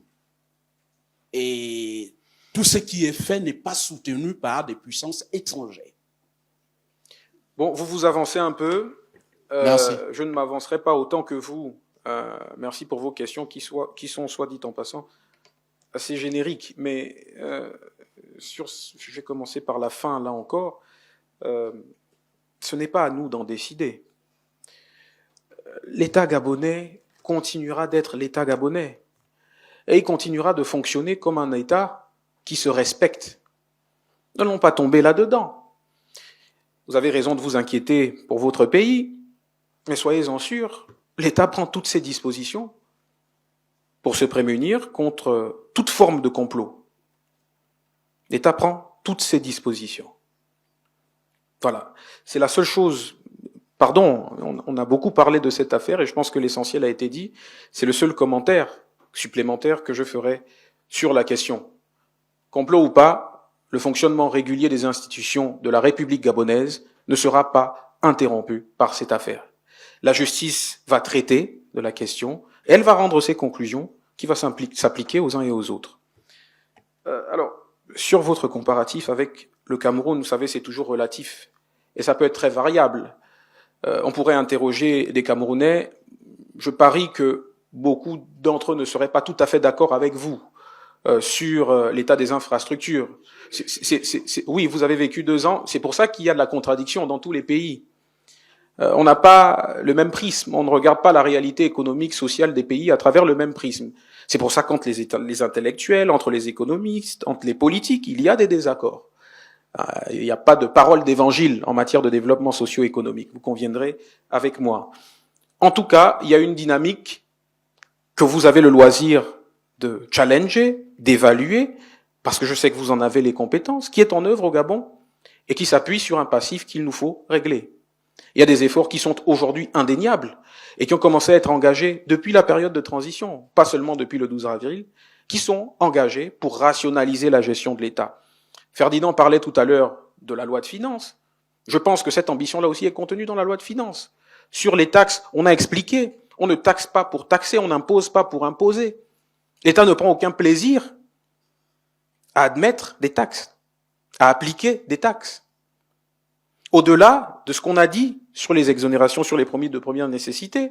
et tout ce qui est fait n'est pas soutenu par des puissances étrangères? Bon, vous vous avancez un peu. Merci. Je ne m'avancerai pas autant que vous. Merci pour vos questions qui sont, soit dit en passant, assez génériques. Mais je vais commencer par la fin, là encore. Ce n'est pas à nous d'en décider. L'État gabonais continuera d'être l'État gabonais. Et il continuera de fonctionner comme un État qui se respecte. N'allons pas tomber là-dedans. Vous avez raison de vous inquiéter pour votre pays, mais soyez-en sûrs, l'État prend toutes ses dispositions pour se prémunir contre toute forme de complot. L'État prend toutes ses dispositions. Voilà. C'est la seule chose. Pardon, on a beaucoup parlé de cette affaire et je pense que l'essentiel a été dit. C'est le seul commentaire supplémentaire que je ferai sur la question. Complot ou pas, le fonctionnement régulier des institutions de la République gabonaise ne sera pas interrompu par cette affaire. La justice va traiter de la question, et elle va rendre ses conclusions qui vont s'appliquer aux uns et aux autres. Alors, sur votre comparatif avec le Cameroun, vous savez, c'est toujours relatif, et ça peut être très variable. On pourrait interroger des Camerounais, je parie que beaucoup d'entre eux ne seraient pas tout à fait d'accord avec vous sur l'état des infrastructures. Oui, vous avez vécu 2 ans, c'est pour ça qu'il y a de la contradiction dans tous les pays. On n'a pas le même prisme, on ne regarde pas la réalité économique, sociale des pays à travers le même prisme. C'est pour ça qu'entre les intellectuels, entre les économistes, entre les politiques, il y a des désaccords. Il n'y a pas de parole d'évangile en matière de développement socio-économique, vous conviendrez avec moi. En tout cas, il y a une dynamique que vous avez le loisir de challenger, d'évaluer, parce que je sais que vous en avez les compétences, qui est en œuvre au Gabon et qui s'appuie sur un passif qu'il nous faut régler. Il y a des efforts qui sont aujourd'hui indéniables et qui ont commencé à être engagés depuis la période de transition, pas seulement depuis le 12 avril, qui sont engagés pour rationaliser la gestion de l'État. Ferdinand parlait tout à l'heure de la loi de finances. Je pense que cette ambition-là aussi est contenue dans la loi de finances. Sur les taxes, on a expliqué, on ne taxe pas pour taxer, on n'impose pas pour imposer. L'État ne prend aucun plaisir à admettre des taxes, à appliquer des taxes. Au-delà de ce qu'on a dit sur les exonérations sur les produits de première nécessité,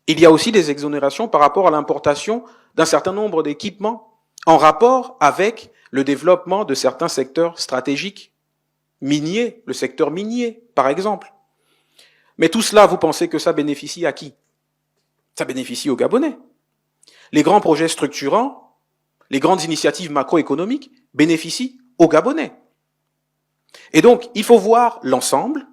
il y a aussi des exonérations par rapport à l'importation d'un certain nombre d'équipements en rapport avec le développement de certains secteurs stratégiques, miniers, le secteur minier, par exemple. Mais tout cela, vous pensez que ça bénéficie à qui? Ça bénéficie aux Gabonais. Les grands projets structurants, les grandes initiatives macroéconomiques bénéficient aux Gabonais. Et donc, il faut voir l'ensemble,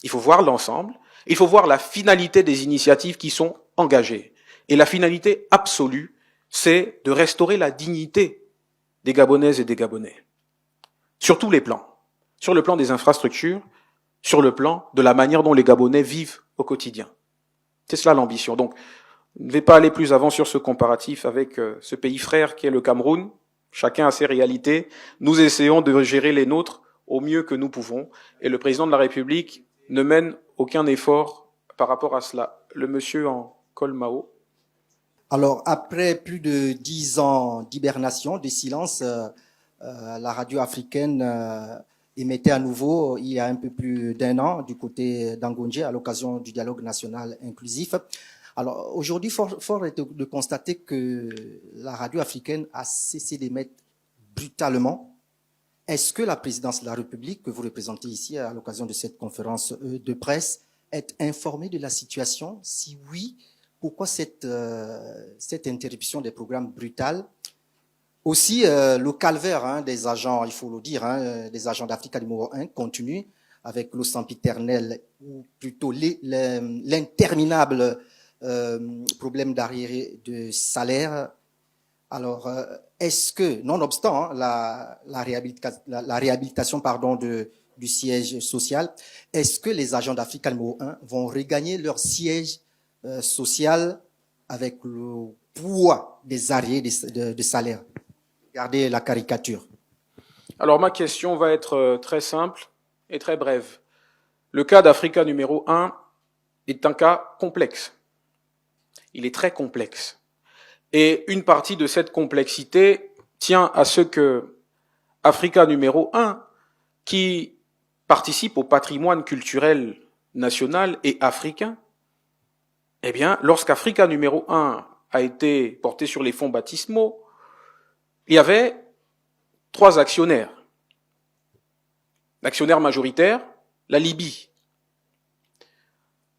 il faut voir la finalité des initiatives qui sont engagées. Et la finalité absolue, c'est de restaurer la dignité des Gabonaises et des Gabonais. Sur tous les plans. Sur le plan des infrastructures, sur le plan de la manière dont les Gabonais vivent au quotidien. C'est cela l'ambition. Donc, je ne vais pas aller plus avant sur ce comparatif avec ce pays frère qui est le Cameroun. Chacun a ses réalités. Nous essayons de gérer les nôtres au mieux que nous pouvons. Et le président de la République ne mène aucun effort par rapport à cela. Le monsieur en col Mao. Alors, après plus de 10 ans d'hibernation, de silence, la radio africaine émettait à nouveau, il y a un peu plus d'1 an, du côté d'Angondje, à l'occasion du dialogue national inclusif. Alors, aujourd'hui, fort est de constater que la radio africaine a cessé d'émettre brutalement. Est-ce que la présidence de la République, que vous représentez ici à l'occasion de cette conférence de presse, est informée de la situation? Si oui, pourquoi cette interruption des programmes brutales? Aussi, le calvaire des agents, il faut le dire, des agents d'Africa numéro 1 continue avec le sempiternel, ou plutôt l'interminable problème d'arriérés de salaire. Alors, est-ce que, nonobstant la réhabilitation du siège social, est-ce que les agents d'Africa numéro 1 vont regagner leur siège social avec le poids des arriérés de salaire? Regardez la caricature. Alors ma question va être très simple et très brève. Le cas d'Africa numéro 1 est un cas complexe. Il est très complexe. Et une partie de cette complexité tient à ce que Africa numéro 1, qui participe au patrimoine culturel national et africain, eh bien, lorsqu'Africa numéro 1 a été porté sur les fonds baptismaux, il y avait 3 actionnaires. L'actionnaire majoritaire, la Libye.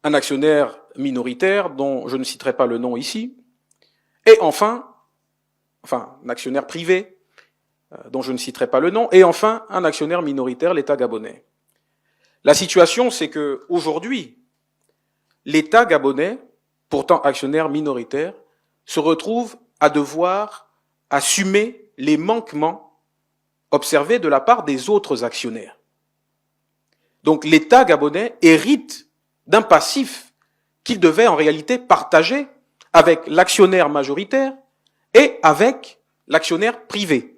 Un actionnaire minoritaire, dont je ne citerai pas le nom ici. Et enfin, un actionnaire privé, dont je ne citerai pas le nom. Et enfin, un actionnaire minoritaire, l'État gabonais. La situation, c'est que aujourd'hui, l'État gabonais, pourtant actionnaire minoritaire, se retrouve à devoir assumer les manquements observés de la part des autres actionnaires. Donc l'État gabonais hérite d'un passif qu'il devait en réalité partager avec l'actionnaire majoritaire et avec l'actionnaire privé.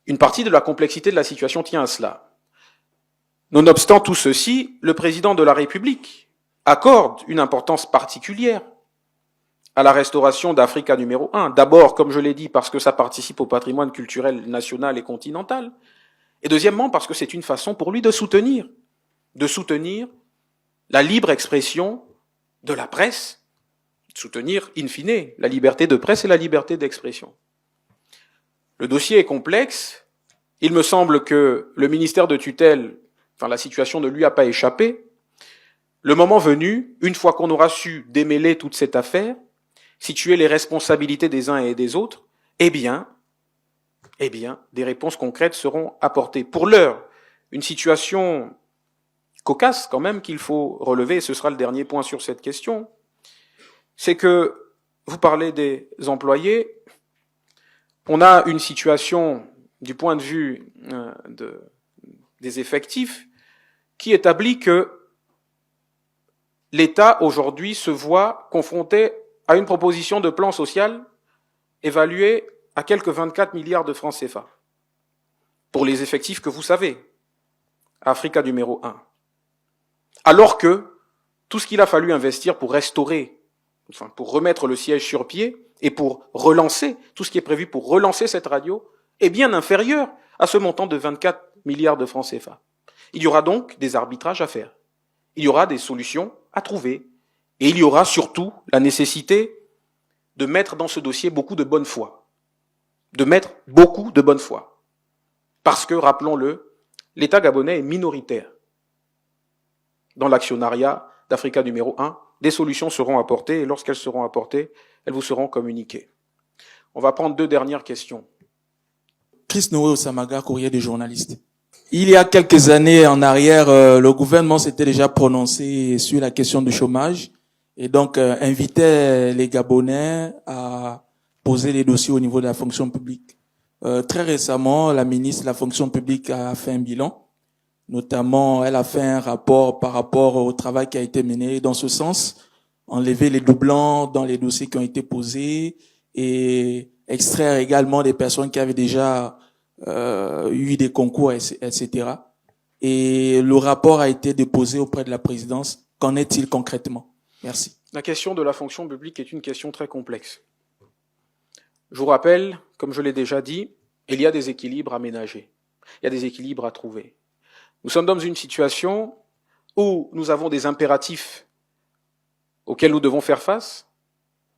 Une partie de la complexité de la situation tient à cela. Nonobstant tout ceci, le président de la République accorde une importance particulière à la restauration d'Africa numéro 1. D'abord, comme je l'ai dit, parce que ça participe au patrimoine culturel national et continental. Et deuxièmement, parce que c'est une façon pour lui de soutenir la libre expression de la presse, de soutenir, in fine, la liberté de presse et la liberté d'expression. Le dossier est complexe. Il me semble que le ministère de tutelle, la situation ne lui a pas échappé. Le moment venu, une fois qu'on aura su démêler toute cette affaire, situer les responsabilités des uns et des autres, eh bien, des réponses concrètes seront apportées. Pour l'heure, une situation cocasse quand même qu'il faut relever, et ce sera le dernier point sur cette question, c'est que vous parlez des employés, on a une situation du point de vue des effectifs qui établit que l'État aujourd'hui se voit confronté à une proposition de plan social évaluée à quelques 24 milliards de francs CFA pour les effectifs que vous savez, Africa numéro 1. Alors que tout ce qu'il a fallu investir pour restaurer, pour remettre le siège sur pied et pour relancer, tout ce qui est prévu pour relancer cette radio, est bien inférieur à ce montant de 24 milliards de francs CFA. Il y aura donc des arbitrages à faire. Il y aura des solutions à trouver. Et il y aura surtout la nécessité de mettre dans ce dossier beaucoup de bonne foi. Parce que, rappelons-le, l'État gabonais est minoritaire dans l'actionnariat d'Africa numéro 1. Des solutions seront apportées et lorsqu'elles seront apportées, elles vous seront communiquées. On va prendre 2 dernières questions. Chris Noé Osamaga, courrier des journalistes. Il y a quelques années en arrière, le gouvernement s'était déjà prononcé sur la question du chômage et donc invitait les Gabonais à poser les dossiers au niveau de la fonction publique. Très récemment, la ministre de la fonction publique a fait un bilan. Notamment, elle a fait un rapport par rapport au travail qui a été mené dans ce sens, enlever les doublons dans les dossiers qui ont été posés et extraire également des personnes qui avaient déjà eu des concours, etc. Et le rapport a été déposé auprès de la présidence. Qu'en est-il concrètement? Merci. La question de la fonction publique est une question très complexe. Je vous rappelle, comme je l'ai déjà dit, il y a des équilibres à ménager. Il y a des équilibres à trouver. Nous sommes dans une situation où nous avons des impératifs auxquels nous devons faire face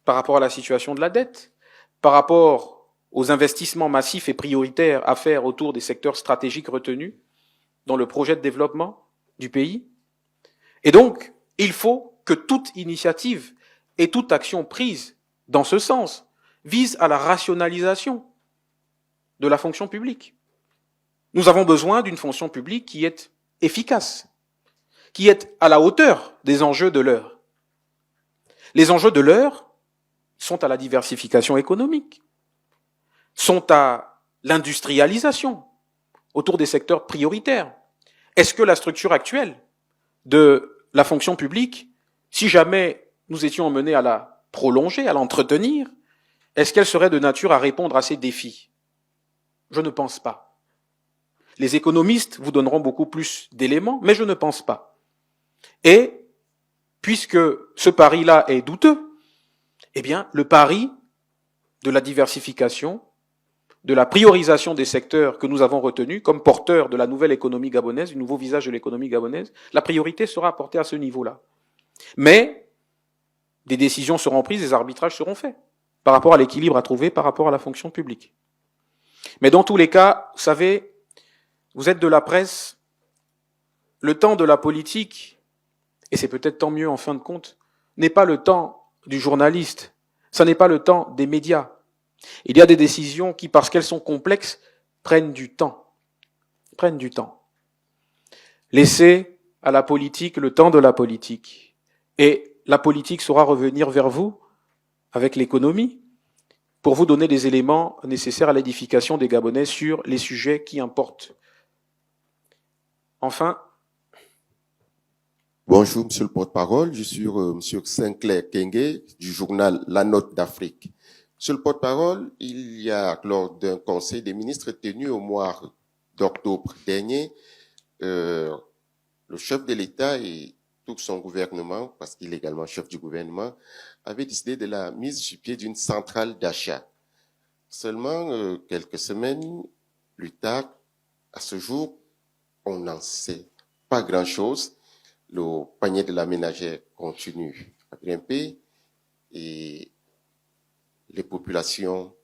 par rapport à la situation de la dette, par rapport aux investissements massifs et prioritaires à faire autour des secteurs stratégiques retenus dans le projet de développement du pays. Et donc, il faut que toute initiative et toute action prise dans ce sens vise à la rationalisation de la fonction publique. Nous avons besoin d'une fonction publique qui est efficace, qui est à la hauteur des enjeux de l'heure. Les enjeux de l'heure, sont à la diversification économique, sont à l'industrialisation autour des secteurs prioritaires. Est-ce que la structure actuelle de la fonction publique, si jamais nous étions menés à la prolonger, à l'entretenir, est-ce qu'elle serait de nature à répondre à ces défis? Je ne pense pas. Les économistes vous donneront beaucoup plus d'éléments, mais je ne pense pas. Et, puisque ce pari-là est douteux, eh bien, le pari de la diversification, de la priorisation des secteurs que nous avons retenus comme porteurs de la nouvelle économie gabonaise, du nouveau visage de l'économie gabonaise, la priorité sera apportée à ce niveau-là. Mais des décisions seront prises, des arbitrages seront faits par rapport à l'équilibre à trouver, par rapport à la fonction publique. Mais dans tous les cas, vous savez, vous êtes de la presse, le temps de la politique, et c'est peut-être tant mieux en fin de compte, n'est pas le temps du journaliste, ça n'est pas le temps des médias. Il y a des décisions qui, parce qu'elles sont complexes, prennent du temps. Laissez à la politique le temps de la politique. Et la politique saura revenir vers vous avec l'économie pour vous donner les éléments nécessaires à l'édification des Gabonais sur les sujets qui importent. Enfin. Bonjour, monsieur le porte-parole. Je suis monsieur Sinclair Kenge du journal La Note d'Afrique. Monsieur le porte-parole, il y a, lors d'un conseil des ministres tenu au mois d'octobre dernier, le chef de l'État et tout son gouvernement, parce qu'il est également chef du gouvernement, avait décidé de la mise sur pied d'une centrale d'achat. Seulement, quelques semaines plus tard, à ce jour, on n'en sait pas grand-chose. Le panier de la ménagère continue à grimper et les populations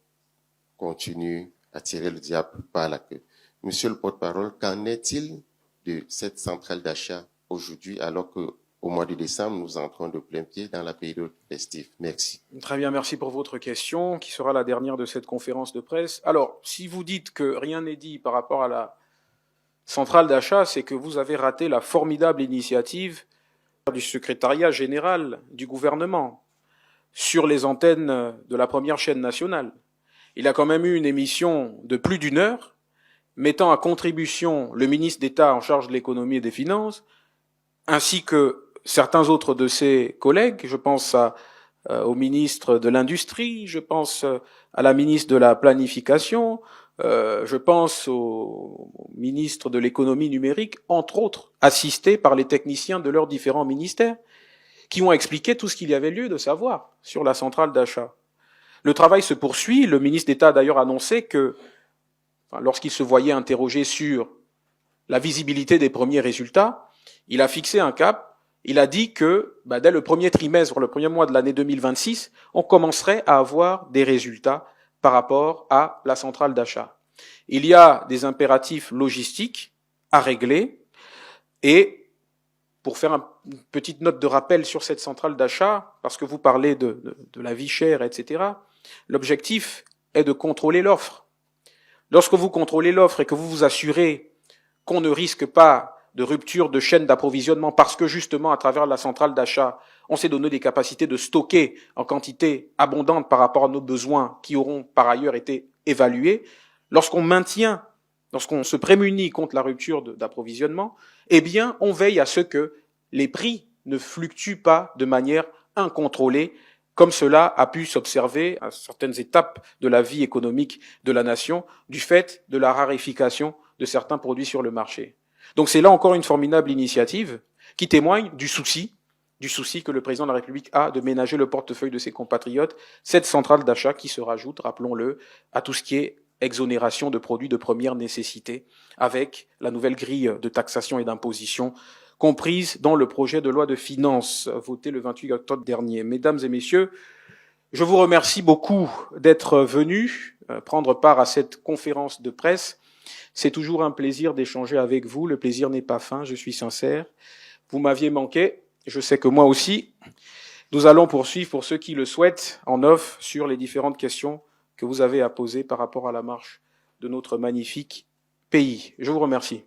continuent à tirer le diable par la queue. Monsieur le porte-parole, qu'en est-il de cette centrale d'achat aujourd'hui, alors qu'au mois de décembre, nous entrons de plein pied dans la période festive? Merci. Très bien, merci pour votre question, qui sera la dernière de cette conférence de presse. Alors, si vous dites que rien n'est dit par rapport à la centrale d'achat, c'est que vous avez raté la formidable initiative du secrétariat général du gouvernement sur les antennes de la première chaîne nationale. Il a quand même eu une émission de plus d'une heure, mettant à contribution le ministre d'État en charge de l'économie et des finances, ainsi que certains autres de ses collègues. Je pense au ministre de l'Industrie, je pense à la ministre de la Planification, je pense au ministre de l'Économie numérique, entre autres, assistés par les techniciens de leurs différents ministères, qui ont expliqué tout ce qu'il y avait lieu de savoir sur la centrale d'achat. Le travail se poursuit. Le ministre d'État a d'ailleurs annoncé que, lorsqu'il se voyait interrogé sur la visibilité des premiers résultats, il a fixé un cap. Il a dit que dès le premier trimestre, le premier mois de l'année 2026, on commencerait à avoir des résultats par rapport à la centrale d'achat. Il y a des impératifs logistiques à régler et pour faire une petite note de rappel sur cette centrale d'achat, parce que vous parlez de la vie chère, etc., l'objectif est de contrôler l'offre. Lorsque vous contrôlez l'offre et que vous vous assurez qu'on ne risque pas de rupture de chaîne d'approvisionnement parce que justement, à travers la centrale d'achat, on s'est donné des capacités de stocker en quantité abondante par rapport à nos besoins qui auront par ailleurs été évalués, lorsqu'on se prémunit contre la rupture d'approvisionnement, eh bien, on veille à ce que les prix ne fluctuent pas de manière incontrôlée, comme cela a pu s'observer à certaines étapes de la vie économique de la nation, du fait de la raréfaction de certains produits sur le marché. Donc c'est là encore une formidable initiative qui témoigne du souci que le président de la République a de ménager le portefeuille de ses compatriotes, cette centrale d'achat qui se rajoute, rappelons-le, à tout ce qui est exonération de produits de première nécessité, avec la nouvelle grille de taxation et d'imposition comprise dans le projet de loi de finances voté le 28 octobre dernier. Mesdames et messieurs, je vous remercie beaucoup d'être venus prendre part à cette conférence de presse. C'est toujours un plaisir d'échanger avec vous. Le plaisir n'est pas fin, je suis sincère. Vous m'aviez manqué, je sais que moi aussi. Nous allons poursuivre, pour ceux qui le souhaitent, en off sur les différentes questions que vous avez à poser par rapport à la marche de notre magnifique pays. Je vous remercie.